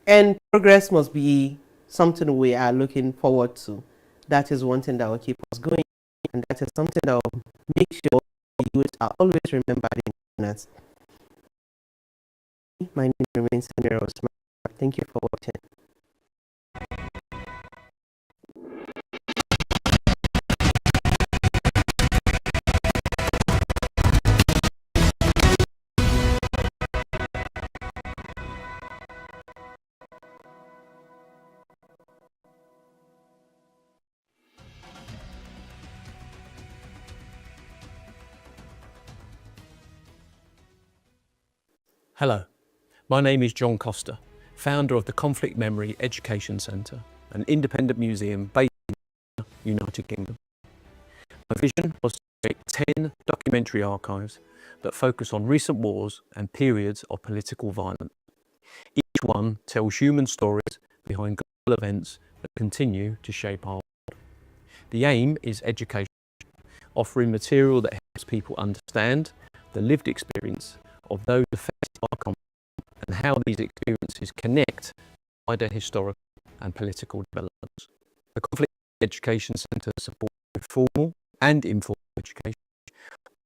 and progress must be something we are looking forward to. That is one thing that will keep us going, and that is something that will make sure youth are always remembered in us. My name remains Samira Osman. Thank you for watching. Hello, my name is John Costa, founder of the Conflict Memory Education Centre, an independent museum based in the United Kingdom. My vision was to create 10 documentary archives that focus on recent wars and periods of political violence. Each one tells human stories behind global events that continue to shape our world. The aim is education, offering material that helps people understand the lived experience of those affected by conflict and how these experiences connect wider historical and political developments. The Conflict Education Centre supports both formal and informal education.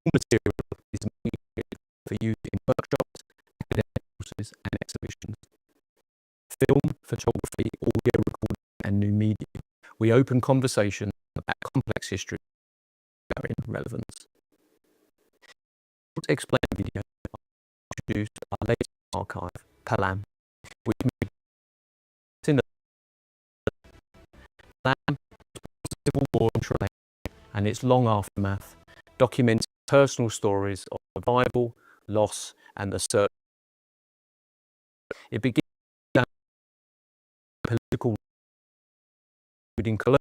All material is made for use in workshops, academic courses and exhibitions. Film, photography, audio recording and new media. We open conversation about complex history and relevance. To explain the video, I introduced our latest archive, Palam, which moved in the Palam civil war in Sri Lanka and its long aftermath, documenting personal stories of survival, loss, and the search. It began political in Colombia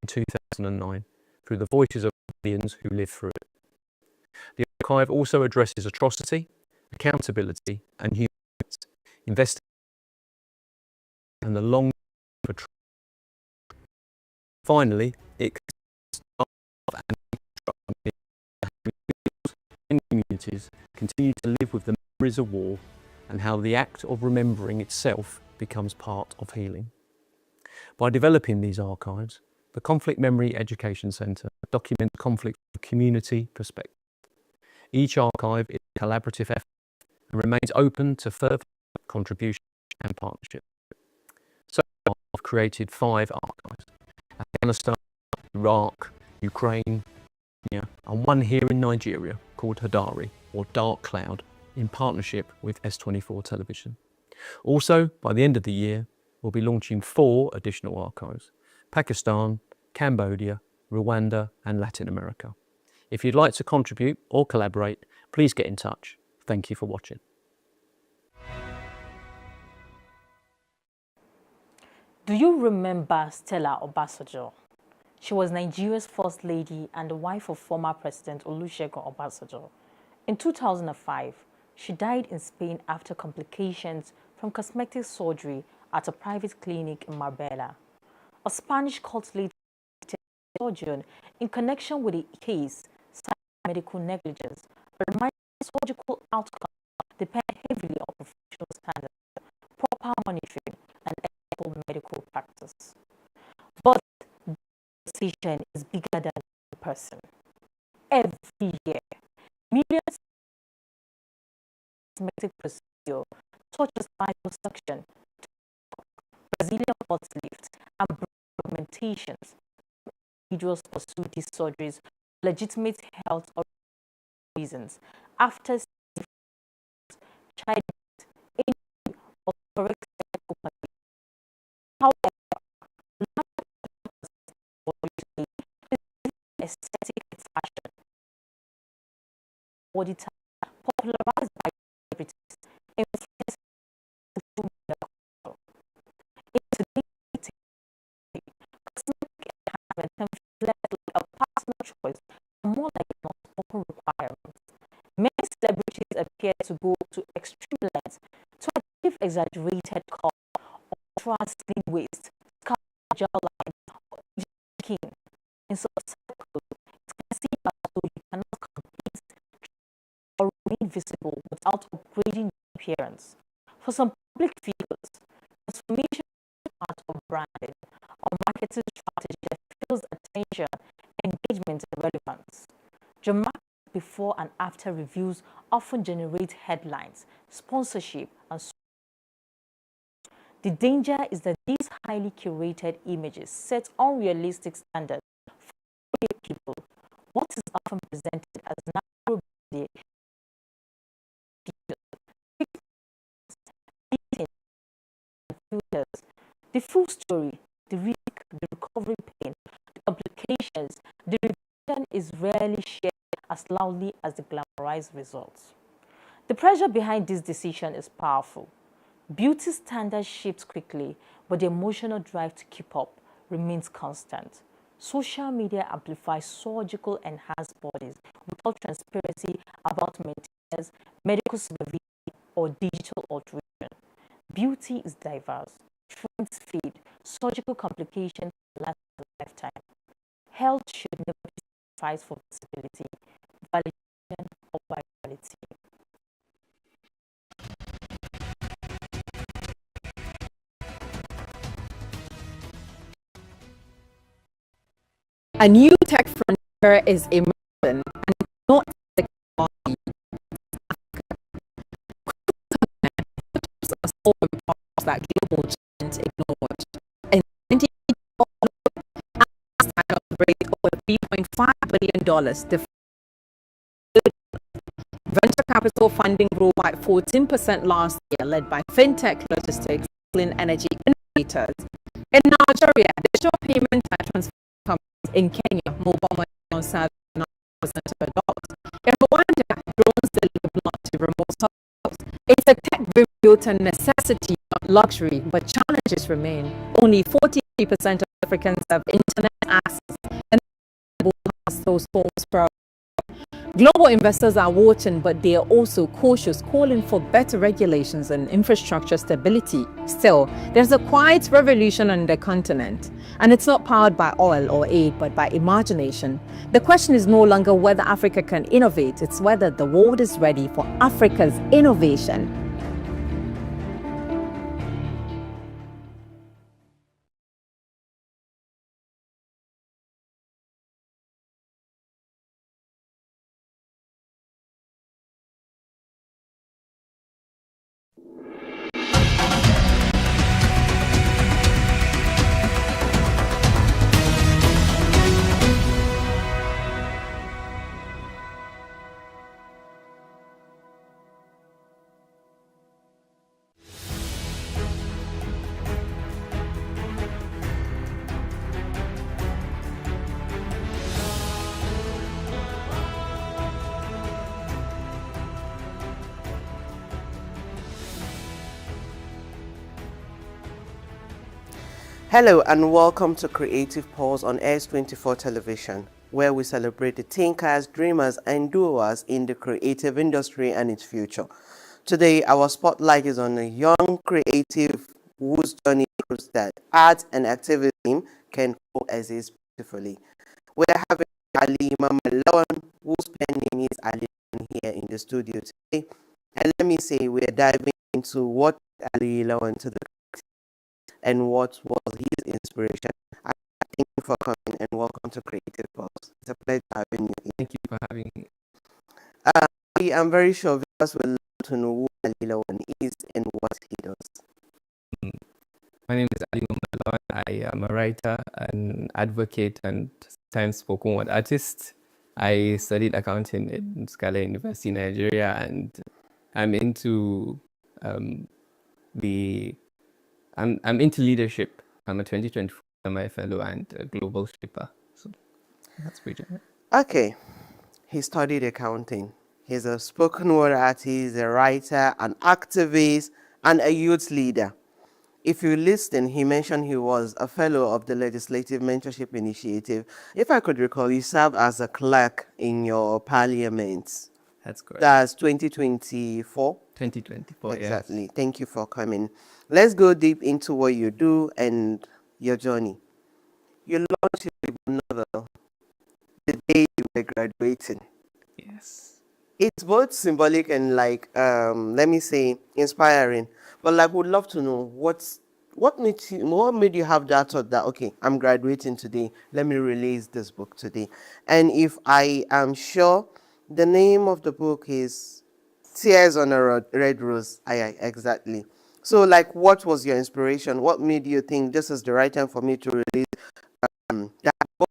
in 2009 through the voices of millions who lived through it. The archive also addresses atrocity, accountability, and human rights, investing and the long for. Finally, it and communities continue to live with the memories of war and how the act of remembering itself becomes part of healing. By developing these archives, the Conflict Memory Education Centre documents conflict from a community perspective. Each archive is a collaborative effort and remains open to further contribution and partnership. So far, I've created 5 archives: Afghanistan, Iraq, Ukraine, and one here in Nigeria called Hadari, or Dark Cloud, in partnership with S24 television. Also, by the end of the year, we'll be launching 4 additional archives: Pakistan, Cambodia, Rwanda, and Latin America. If you'd like to contribute or collaborate, please get in touch. Thank you for watching. Do you remember Stella Obasanjo? She was Nigeria's first lady and the wife of former President Olusegun Obasanjo. In 2005, she died in Spain after complications from cosmetic surgery at a private clinic in Marbella. A Spanish court later surgeon in connection with the case cited medical negligence, but reminded surgical outcomes depend heavily on professional standards, proper monitoring, and ethical medical practice. But the decision is bigger than the person. Every year, millions of cosmetic procedures such as liposuction, Brazilian butt lift, and augmentations. Individuals pursue these surgeries for legitimate health or reasons after childbirth, aging, or correct medical condition. However, aesthetic fashion, body type, popularized by celebrities, influenced social media culture. In today's cosmetic enhancement can feel less like a personal choice and more like an unspoken requirement. Many celebrities appear to go to extreme lengths to achieve exaggerated color, ultra slim waist, scalp jawline, or skin. In some circles, it can seem as though you cannot compete or remain visible without upgrading your appearance. For some public figures, transformation is part of branding or marketing strategy that fills attention, engagement, and relevance. Dramatic before and after reviews often generate headlines, sponsorship, and the danger is that these highly curated images set unrealistic standards for people. What is often presented as natural beauty, the full story, the risk, the recovery pain, the complications, the is rarely shared as loudly as the glamorized results. The pressure behind this decision is powerful. Beauty standards shift quickly, but the emotional drive to keep up remains constant. Social media amplifies surgical enhanced bodies without transparency about maintenance, medical supervision, or digital alteration. Beauty is diverse. Trends fade. Surgical complications last a lifetime. Health should never be sacrificed for visibility, validation, or virality. A new tech frontier is emerging, and not technology. Are solving problems that global giants ignored. In 2012, startup raised over $3.5 billion. The venture capital funding grew by 14% last year, led by fintech, logistics, clean energy innovators. In Nigeria, digital payment and transfer companies in Kenya, mobile money on serves 9% of adults. In Rwanda, drones deliver blood to remote hospitals. It's a tech boom built on necessity, not luxury, but challenges remain. Only 43% of Africans have internet access, and households per. Global investors are watching, but they are also cautious, calling for better regulations and infrastructure stability. Still, there's a quiet revolution on the continent, and it's not powered by oil or aid, but by imagination. The question is no longer whether Africa can innovate, it's whether the world is ready for Africa's innovation. Hello and welcome to Creative Pulse on S24 television, where we celebrate the thinkers, dreamers and doers in the creative industry and its future. Today, our spotlight is on a young creative whose journey proves that art and activism can coexist beautifully. We're having Ali Mamalawan, whose pen name is Ali here in the studio today. And let me say, we're diving into what Ali Lawan to the and what was his inspiration. I thank you for coming and welcome to Creative Pulse. It's a pleasure having you here. Thank you for having me. I'm very sure viewers will love to know who Ali Lawan is and what he does. My name is Ali Mamalawan. I am a writer, an advocate, and sometimes spoken word artist. I studied accounting at Scala University, Nigeria, and I'm into I'm into leadership. I'm a 2024 MI fellow and a global shipper. So that's pretty much. Okay. He studied accounting. He's a spoken word artist, a writer, an activist, and a youth leader. If you listen, he mentioned he was a fellow of the Legislative Mentorship Initiative. If I could recall, he served as a clerk in your parliament. That's correct. That's 2024? 2024, exactly. Yes. Thank you for coming. Let's go deep into what you do and your journey. You launched your novel the day you were graduating. Yes. It's both symbolic and let me say, inspiring. But would love to know what made you have that thought that, okay, I'm graduating today, let me release this book today. And if I am sure, the name of the book is Tears on a Red Rose. Exactly. So what was your inspiration? What made you think this is the right time for me to release that book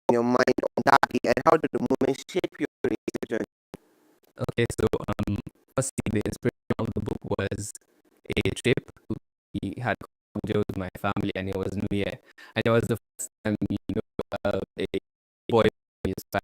in your mind on that day? And how did the moment shape your creative journey? Okay, so firstly, the inspiration of the book was a trip. We had with my family, and it was New Year, and it was the first time a boy inspired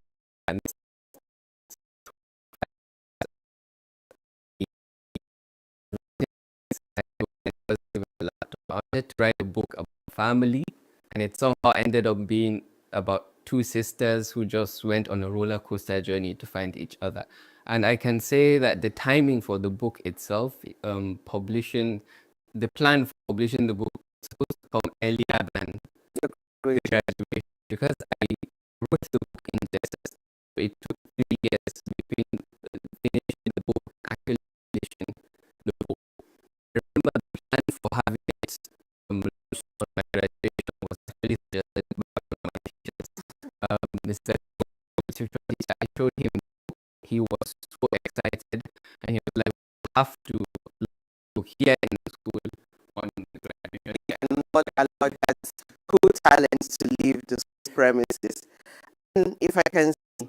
I wanted to write a book about family, and it somehow ended up being about two sisters who just went on a roller coaster journey to find each other. And I can say that the timing for the book itself, the plan for publishing the book was supposed to come earlier than the graduation, because I wrote the book in Texas. It took 3 years between finishing the book and actually publishing the book. I remember the plan for having it launched on my graduation was actually suggested by one of my teachers. Mr. I showed him the book. He was so excited, and he was like, "We have to look here in the school on graduation." And not allowed that cool talents to leave the premises. And if I can see,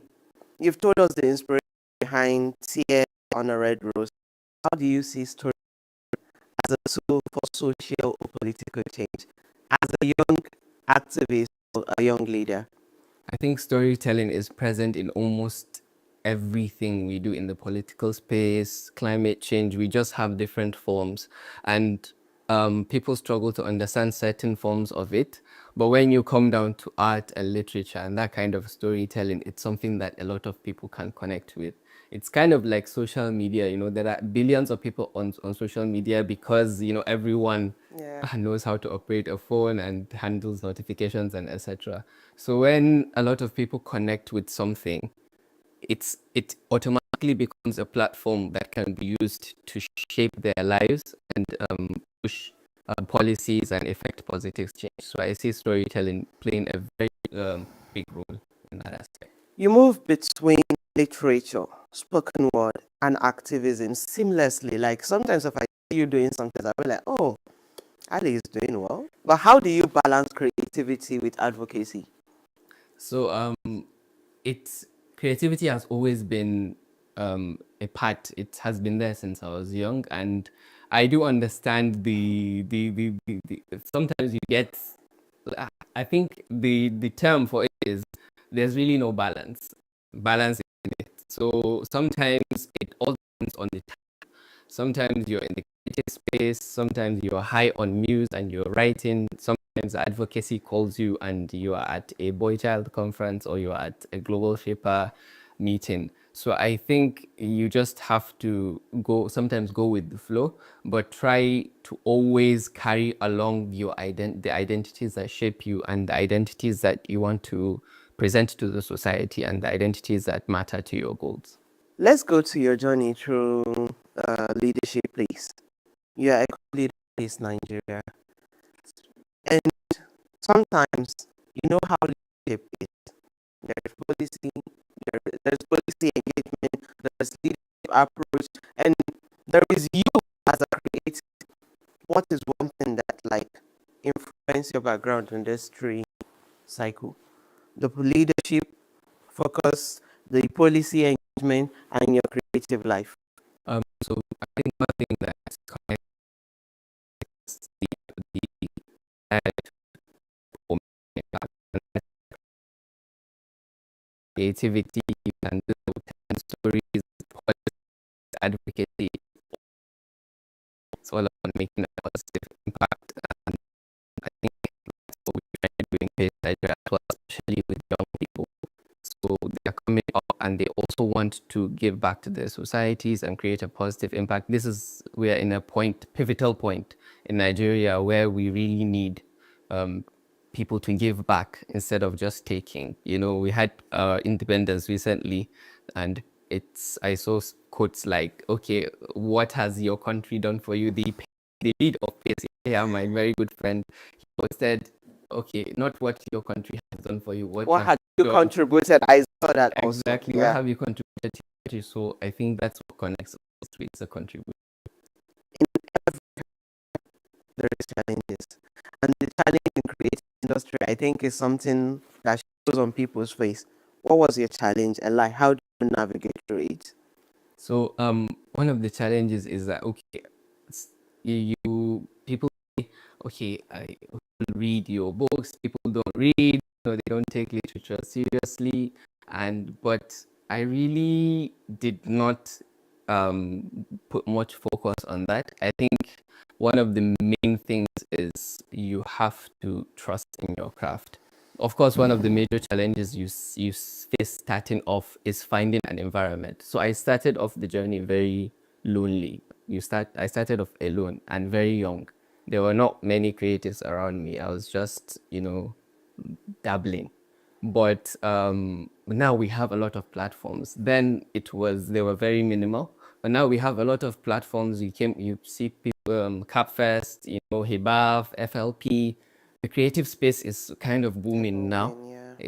you've told us the inspiration behind Tear on a Red Rose. How do you see story as a tool for social or political change? As a young activist or a young leader? I think storytelling is present in almost everything we do in the political space, climate change. We just have different forms, and people struggle to understand certain forms of it. But when you come down to art and literature and that kind of storytelling, it's something that a lot of people can connect with. It's kind of like social media, there are billions of people on social media because, everyone knows how to operate a phone and handles notifications and etc. So when a lot of people connect with something, it automatically becomes a platform that can be used to shape their lives and push policies and effect positive change. So I see storytelling playing a very big role in that aspect. You move between literature, spoken word, and activism seamlessly. Like sometimes if I see you doing something, I'll be like, oh, Ali is doing well. But how do you balance creativity with advocacy? So creativity has always been a part. It has been there since I was young, and I do understand the sometimes you get. I think the term for it is there's really no balance. Balance in it. So sometimes it all depends on the time. Sometimes you're in the creative space. Sometimes you're high on muse and you're writing. Sometimes advocacy calls you and you are at a boy child conference or you're at a global shaper meeting. So I think you just have to sometimes go with the flow, but try to always carry along the identities that shape you and the identities that you want to present to the society and the identities that matter to your goals. Let's go to your journey through leadership, please. You are a leader in Nigeria. And sometimes, you know how leadership is. There's policy engagement, there's leadership approach, and there is you as a creator. What is one thing that influence your background in this three cycle? The leadership focus, the policy engagement, and your creative life. So I think one thing that's connects creativity and stories, advocacy. It's all about making a positive impact, and I think that's what we try doing here in Nigeria as well, especially with young people. So they are coming up and they also want to give back to their societies and create a positive impact. We are in a pivotal point in Nigeria where we really need people to give back instead of just taking. We had independence recently, and I saw quotes like, okay, what has your country done for you? The lead of PSA, my very good friend, he said, okay, not what your country has done for you. What have you contributed? I saw that exactly. Also. What have you contributed to your country? So I think that's what connects us to it's a contribution. In every there is challenges, and the challenge in creative industry, I think, is something that shows on people's face. What was your challenge, and how do you navigate through it? So one of the challenges is that people say, okay, I read your books. People don't read, they don't take literature seriously, but I really did not put much focus on that. I think one of the main things is you have to trust in your craft. Of course, one of the major challenges you face starting off is finding an environment. So I started off the journey very lonely. I started off alone and very young. There were not many creatives around me. I was just, dabbling. But now we have a lot of platforms. Then they were very minimal, but now we have a lot of platforms. You see people, Capfest, Hibaf, FLP. The creative space is kind of booming now.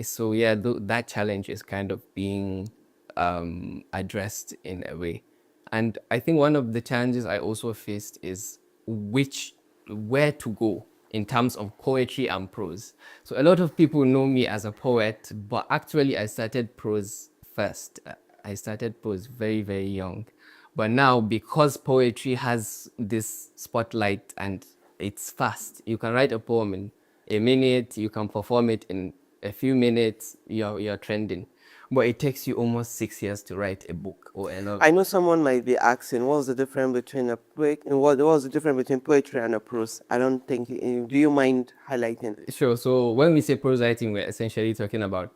So yeah, that challenge is kind of being addressed in a way. And I think one of the challenges I also faced is where to go in terms of poetry and prose. So a lot of people know me as a poet, but actually I started prose first. I started prose very, very young. But now, because poetry has this spotlight and it's fast, you can write a poem in a minute, you can perform it in a few minutes, you're trending. But it takes you almost 6 years to write a book or a novel. I know someone might be asking, what's the difference between what's the difference between poetry and a prose? I don't think. Do you mind highlighting? Sure. So when we say prose writing, we're essentially talking about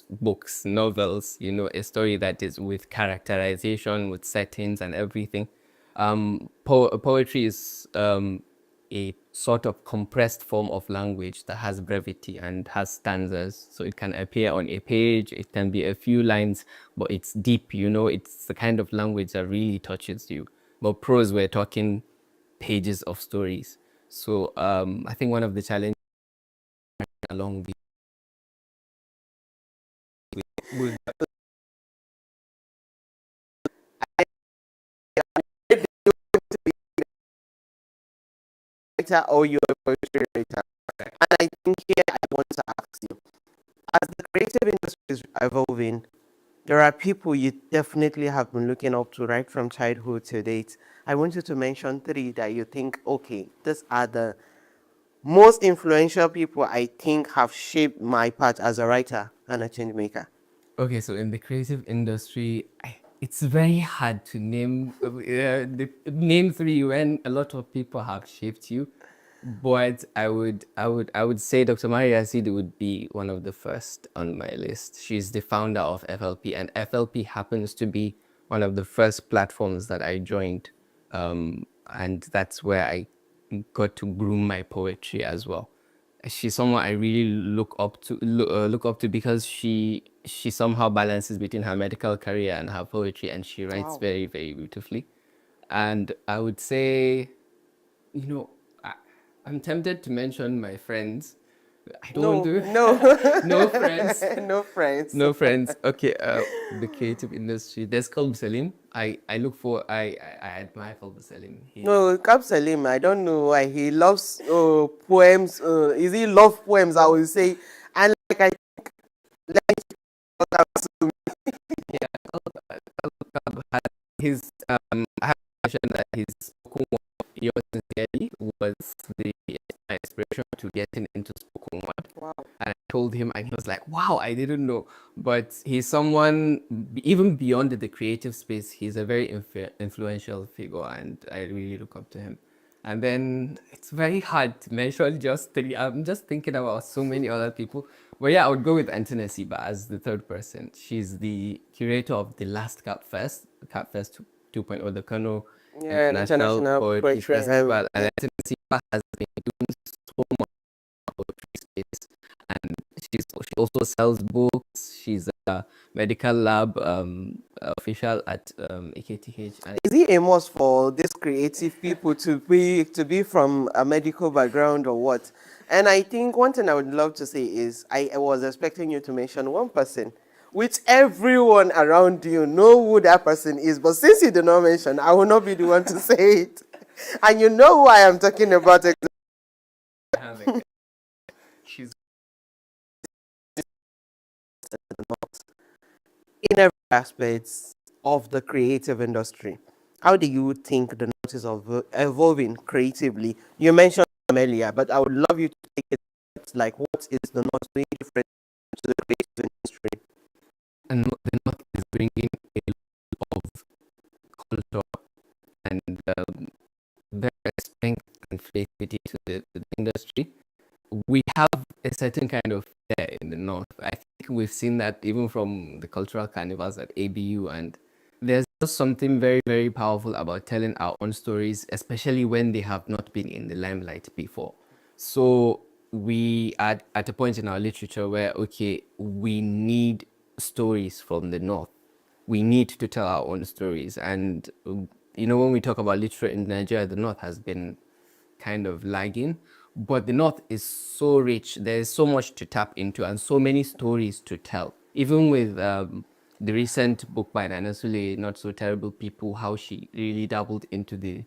books, novels, a story that is with characterization, with settings and everything. Poetry is a sort of compressed form of language that has brevity and has stanzas. So it can appear on a page, it can be a few lines, but it's deep, it's the kind of language that really touches you. But prose, we're talking pages of stories. So I think one of the challenges along the with or you're a poetry writer. And I think here I want to ask you, as the creative industry is evolving, there are people you definitely have been looking up to right from childhood to date. I want you to mention 3 that you think, okay, these are the most influential people I think have shaped my path as a writer and a change maker. Okay, so in the creative industry, it's very hard to name name 3 when a lot of people have shaped you. But I would say Dr. Maria Sidi would be one of the first on my list. She's the founder of FLP, and FLP happens to be one of the first platforms that I joined, and that's where I got to groom my poetry as well. She's someone I really look up to because she somehow balances between her medical career and her poetry, and she writes very, very beautifully. And I would say, I'm tempted to mention my friends. I don't want to. No friends. No friends. No friends. Okay. The creative industry. There's Kalb Salim. I admire Kalb Salim. No, Kalb Salim, I don't know why. He loves poems. Is he love poems? I would say. And like I think, his I have mentioned that his spoken word, Yours Sincerely, was the inspiration to getting into spoken word. Wow. And I told him, and he was like, wow, I didn't know. But he's someone, even beyond the creative space, he's a very influential figure, and I really look up to him. And then it's very hard to mention just 3. I'm just thinking about so many other people. But yeah, I would go with Antina Siba as the 3rd person. She's the curator of the last Capfest 2.0, the Kano International Poetry Festival. And Antina Siba has been doing so much poetry space. And she also sells books. She's a medical lab official at AKTH. And is it a must for these creative people to be from a medical background or what? And I think one thing I would love to say is I was expecting you to mention one person, which everyone around you know who that person is. But since you did not mention, I will not be the one to say it. And you know who I am talking about. She's in every aspect of the creative industry. How do you think the note is evolving creatively? You mentioned them earlier, but I would love you to take it like what is the note doing different to the creative industry? And the North is bringing a lot of culture and their strength and creativity to the a certain kind of fear in the north. I think we've seen that even from the cultural carnivals at ABU, and there's just something very, very powerful about telling our own stories, especially when they have not been in the limelight before. So we are at a point in our literature where, okay, we need stories from the north. We need to tell our own stories. And, when we talk about literature in Nigeria, the north has been kind of lagging, but the north is so rich. There's so much to tap into and so many stories to tell. Even with the recent book by Nana Sule, Not So Terrible People, how she really dabbled into the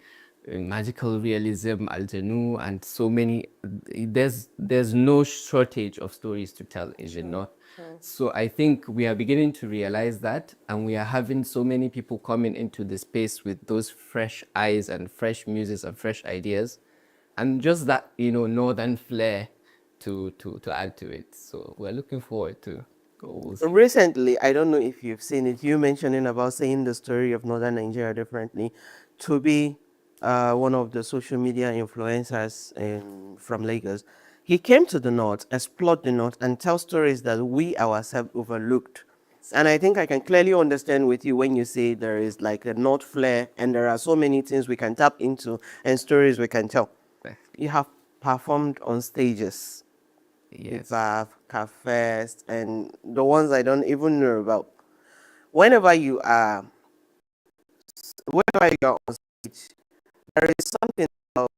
magical realism, Aljanu, and so many. There's no shortage of stories to tell in the north. So I think we are beginning to realize that, and we are having so many people coming into the space with those fresh eyes and fresh muses and fresh ideas, and just that northern flair to add to it. So we're looking forward to goals. Recently, I don't know if you've seen it, you mentioning about saying the story of northern Nigeria differently. To be one of the social media influencers from Lagos, he came to the north, explored the north, and tell stories that we ourselves overlooked. And I think I can clearly understand with you when you say there is like a north flair and there are so many things we can tap into and stories we can tell. You have performed on stages. Yes. Cafes, and the ones I don't even know about. Whenever you are on stage, there is something about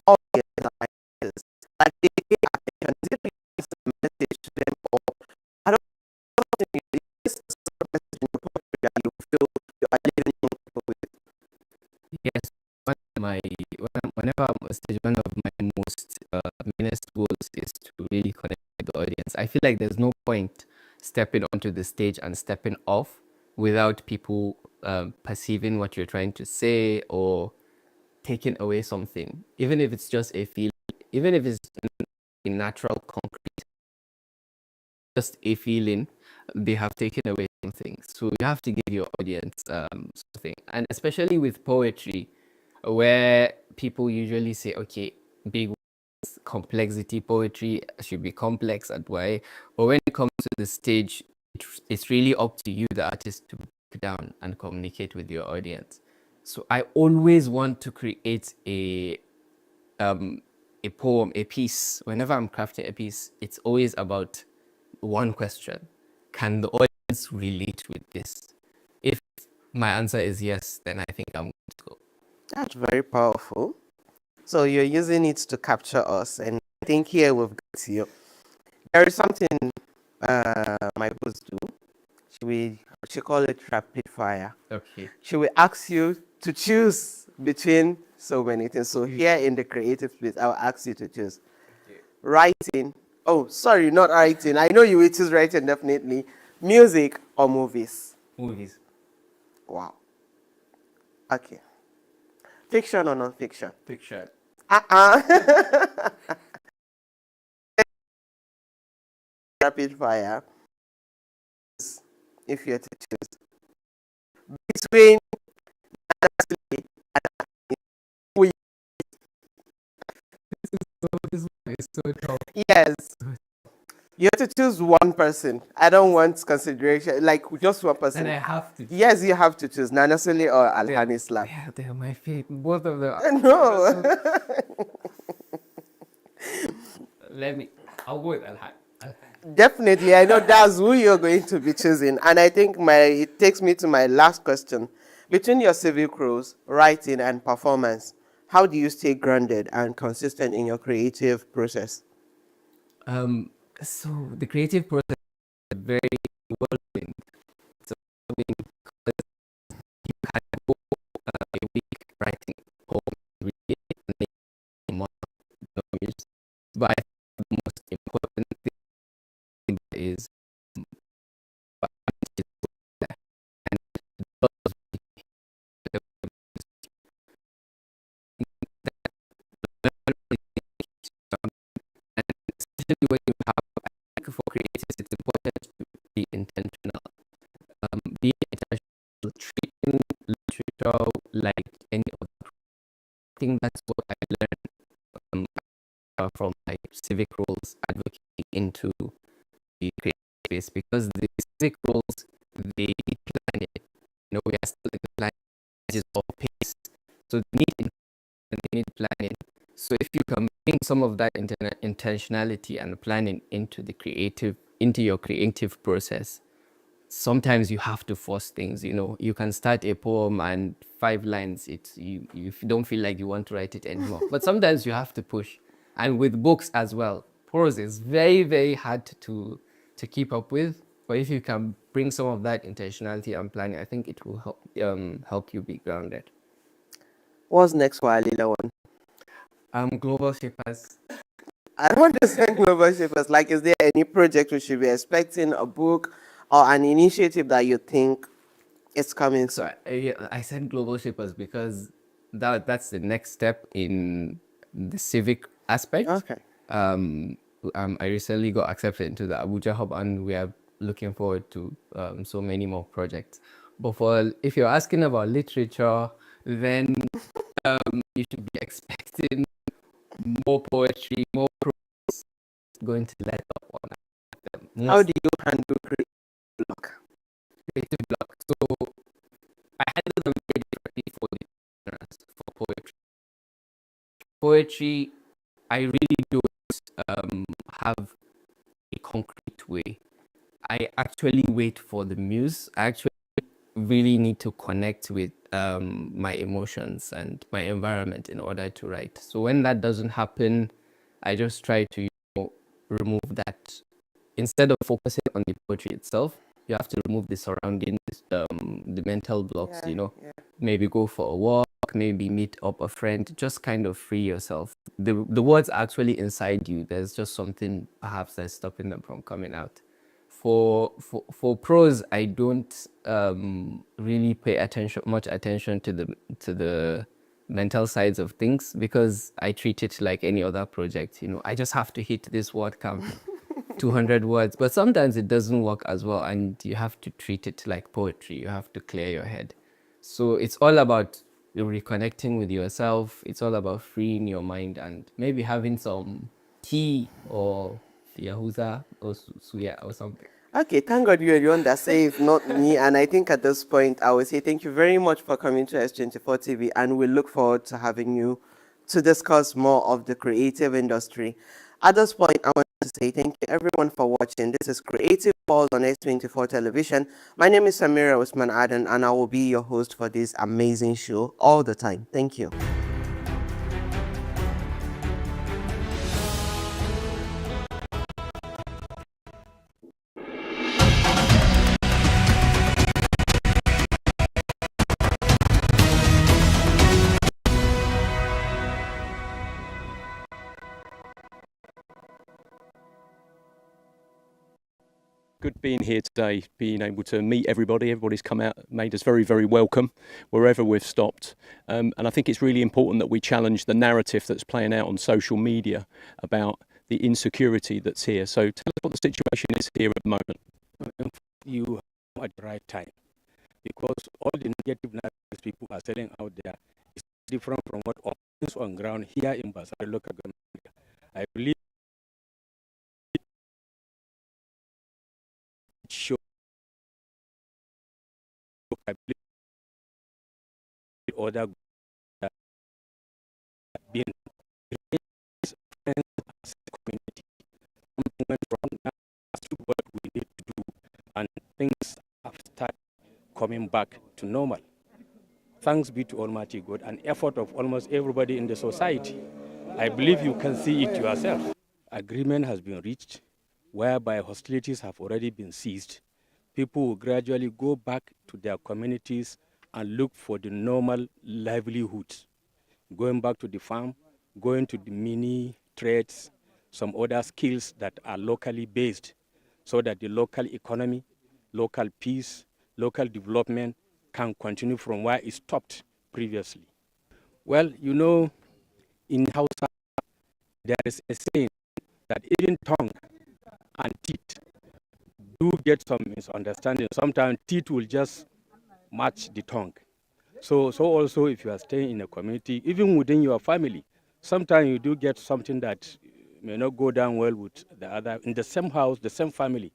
all the ideas. Like they pay attention. Is it really a message to them, or I don't know, it's a message in your poetry that you feel you are leaving young people with? Yes, whenever I'm on stage, one of my most meanest goals is to really connect with the audience. I feel like there's no point stepping onto the stage and stepping off without people perceiving what you're trying to say or taking away something, even if it's just a feeling, even if it's a natural concrete, just a feeling, they have taken away something. So you have to give your audience something, and especially with poetry, where people usually say, okay, big words, complexity, poetry should be complex and why, but when it comes to the stage, it's really up to you, the artist, to break down and communicate with your audience. So I always want to create a poem, a piece. Whenever I'm crafting a piece, it's always about one question: can the audience relate with this? If my answer is yes, then I think I'm going to go. That's very powerful. So you're using it to capture us, and I think here we've got you. There is something my boss do. She call it rapid fire. Okay. She will ask you to choose between so many things. So here in the creative space, I'll ask you to choose. Okay. Writing. Oh, sorry, not writing. I know you will choose writing definitely. Music or movies? Movies. Wow. Okay. Fiction or non-fiction? Fiction. Rapid fire. If you had to choose between this is so tough. Yes. You have to choose one person. I don't want consideration, like just one person. And I have to choose. Yes, you have to choose Nana Sule or Alhan Islam. Yeah, they're my favorite. Both of them. No. I'll go with Alhan. Definitely, I know that's who you're going to be choosing. And I think it takes me to my last question. Between your civic roles, writing, and performance, how do you stay grounded and consistent in your creative process? So the creative process is very whirlwind. So you can go a week writing a poem, read it, and make a month, but I think the most important thing is especially when you have, I think for creators, it's important to be intentional. Being intentional, treating literature like any other. I think that's what I learned from my civic roles advocating into the creative space, because the civic roles, they need planning. We are still in the planning stages of pace, so they need planning. So if you can bring some of that intentionality and planning into your creative process, sometimes you have to force things. You can start a poem and 5 lines, you don't feel like you want to write it anymore. But sometimes you have to push. And with books as well, prose is very, very hard to keep up with. But if you can bring some of that intentionality and planning, I think it will help you be grounded. What's next for Alila One? Global Shapers. I don't want to say Global Shapers. Like, is there any project we should be expecting, a book or an initiative that you think is coming? So I said Global Shapers because that's the next step in the civic aspect. Okay. I recently got accepted into the Abuja Hub, and we are looking forward to so many more projects. But if you're asking about literature, then you should be expecting more poetry, more prose going to let up on that. How do you handle creative block? Creative block. So I handle them very differently for poetry. Poetry, I really don't have a concrete way. I actually wait for the muse. I actually really need to connect with my emotions and my environment in order to write. So when that doesn't happen, I just try to remove that. Instead of focusing on the poetry itself, you have to remove the surrounding, the mental blocks. Maybe go for a walk, maybe meet up a friend, just kind of free yourself. The words are actually inside you. There's just something perhaps that's stopping them from coming out. For prose, I don't really pay much attention to the mental sides of things, because I treat it like any other project. I just have to hit this word count, 200 words. But sometimes it doesn't work as well, and you have to treat it like poetry. You have to clear your head. So it's all about reconnecting with yourself. It's all about freeing your mind and maybe having some tea or yahuza or suya or something. Okay, thank God you are the one that saved, not me. And I think at this point, I would say thank you very much for coming to S24 TV, and we look forward to having you to discuss more of the creative industry. At this point, I want to say thank you everyone for watching. This is Creative Pulse on S24 Television. My name is Samira Usman Aden, and I will be your host for this amazing show all the time. Thank you. Good being here today, being able to meet everybody. Everybody's come out, made us very, very welcome wherever we've stopped. And I think it's really important that we challenge the narrative that's playing out on social media about the insecurity that's here. So tell us what the situation is here at the moment. You are at the right time, because all the negative narratives people are selling out there is different from what happens on ground here in Basel local government. I believe show other being as a community. Something went wrong, that's what we need to do, and things have started coming back to normal. Thanks be to Almighty God and effort of almost everybody in the society. I believe you can see it yourself. Agreement has been reached whereby hostilities have already been ceased. People will gradually go back to their communities and look for the normal livelihoods, going back to the farm, going to the mini trades, some other skills that are locally based, so that the local economy, local peace, local development can continue from where it stopped previously. Well, in Hausa, there is a saying that even tongue and teeth do get some misunderstanding. Sometimes teeth will just match the tongue. So also if you are staying in a community, even within your family, sometimes you do get something that may not go down well with the other, in the same house, the same family.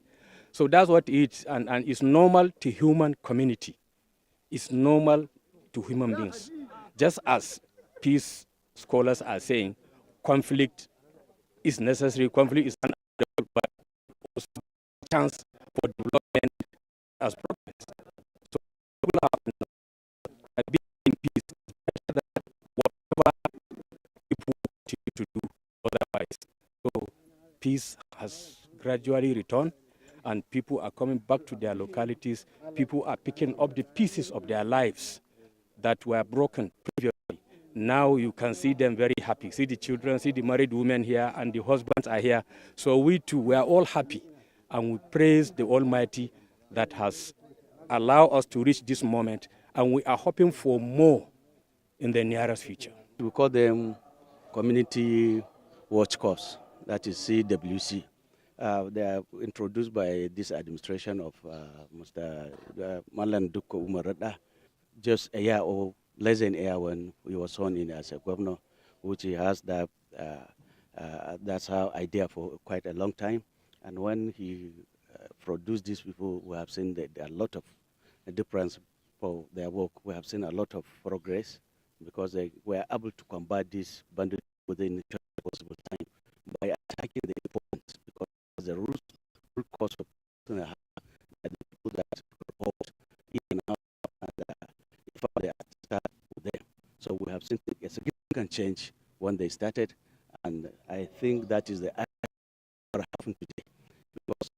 So that's what it is, and it's normal to human community. It's normal to human beings. Just as peace scholars are saying, conflict is necessary, conflict is unavoidable, but also a chance for development as progress. So people have being in peace is better than whatever people continue to do otherwise. So peace has gradually returned, and people are coming back to their localities. People are picking up the pieces of their lives that were broken previously. Now you can see them very happy. See the children, see the married women here, and the husbands are here. So we too, we are all happy, and we praise the Almighty that has allowed us to reach this moment, and we are hoping for more in the nearest future. We call them Community Watch Corps, that is CWC. They are introduced by this administration of Mr. Malan Dukko Umarada, just a year or less than a year when he was sworn in as a governor, which he has that, that's our idea for quite a long time. And when he produced these people, we have seen that there are a lot of difference for their work. We have seen a lot of progress because they were able to combat this bandit within the short possible time by attacking the opponents, because the root cause of the people that report in and out, and if they start with them. So we have seen a significant change when they started, and I think that is the act that happened today, because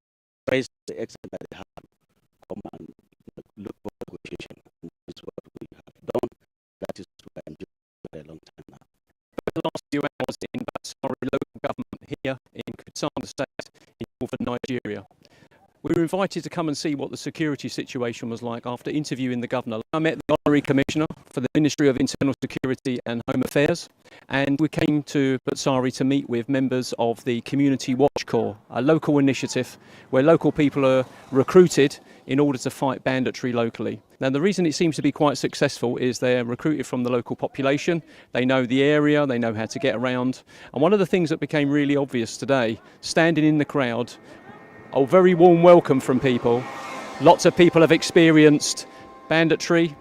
praise the extent that they have come and look for negotiation. And that's what we have done. That is what I'm doing for a long time now. The last few hours in Batsari local government here in Kutsanda State in northern Nigeria. We were invited to come and see what the security situation was like after interviewing the governor. I met the Honorary Commissioner for the Ministry of Internal Security and Home Affairs, and we came to Batsari to meet with members of the Community Watch Corps, a local initiative where local people are recruited in order to fight banditry locally. Now, the reason it seems to be quite successful is they're recruited from the local population, they know the area, they know how to get around. And one of the things that became really obvious today, standing in the crowd, a very warm welcome from people. Lots of people have experienced banditry,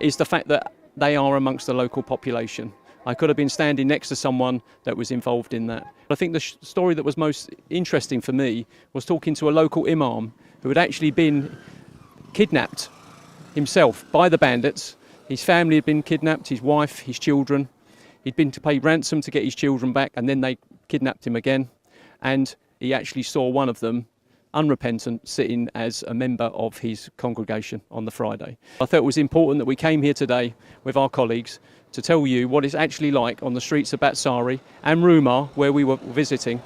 is the fact that they are amongst the local population. I could have been standing next to someone that was involved in that. I think the story that was most interesting for me was talking to a local imam who had actually been kidnapped himself by the bandits. His family had been kidnapped, his wife, his children. He'd been to pay ransom to get his children back, and then they kidnapped him again. And he actually saw one of them, unrepentant, sitting as a member of his congregation on the Friday. I thought it was important that we came here today with our colleagues to tell you what it's actually like on the streets of Batsari and Rumah, where we were visiting.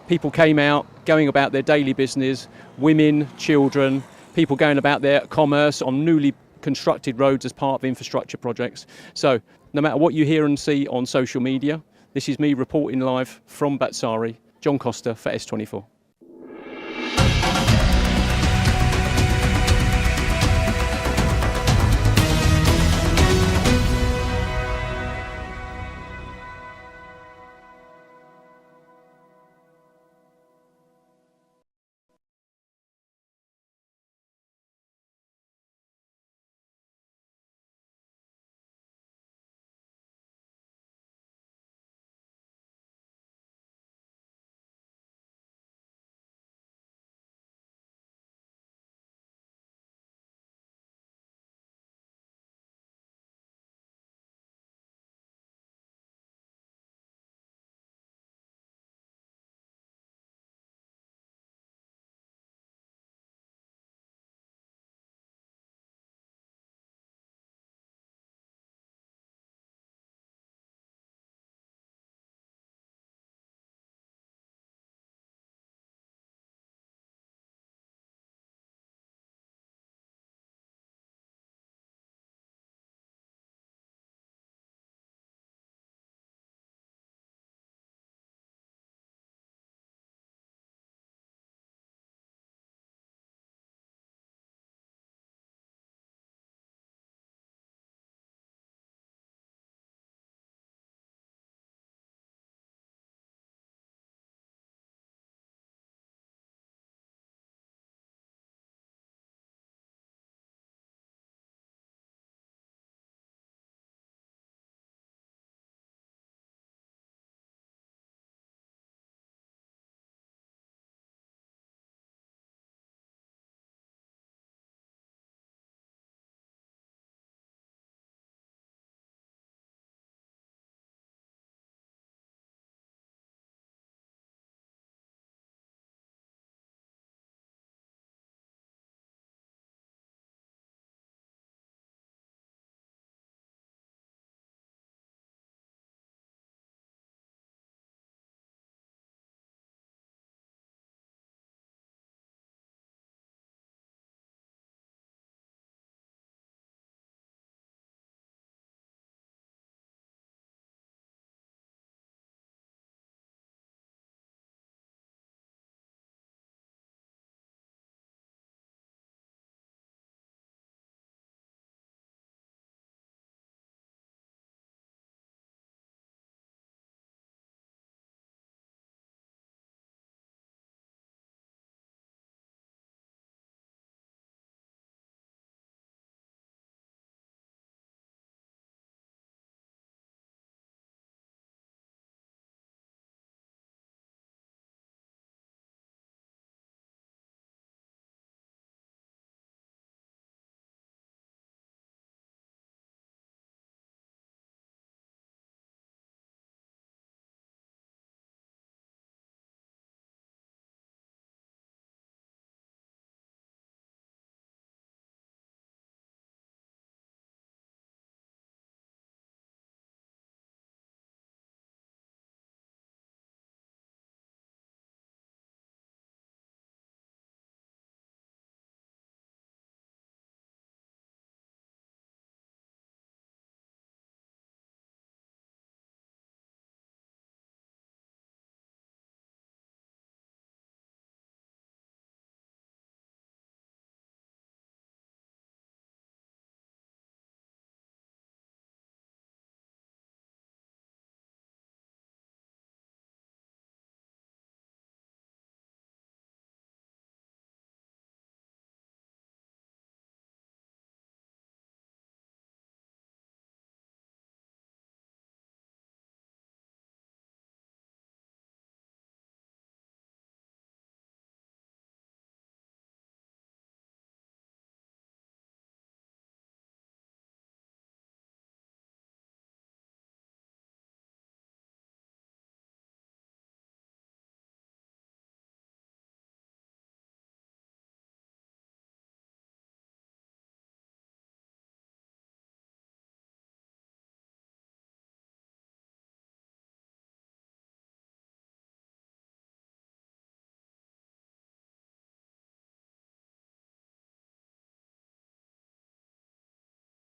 People came out, going about their daily business, women, children, people going about their commerce on newly constructed roads as part of infrastructure projects. So no matter what you hear and see on social media, this is me reporting live from Batsari, John Costa for S24.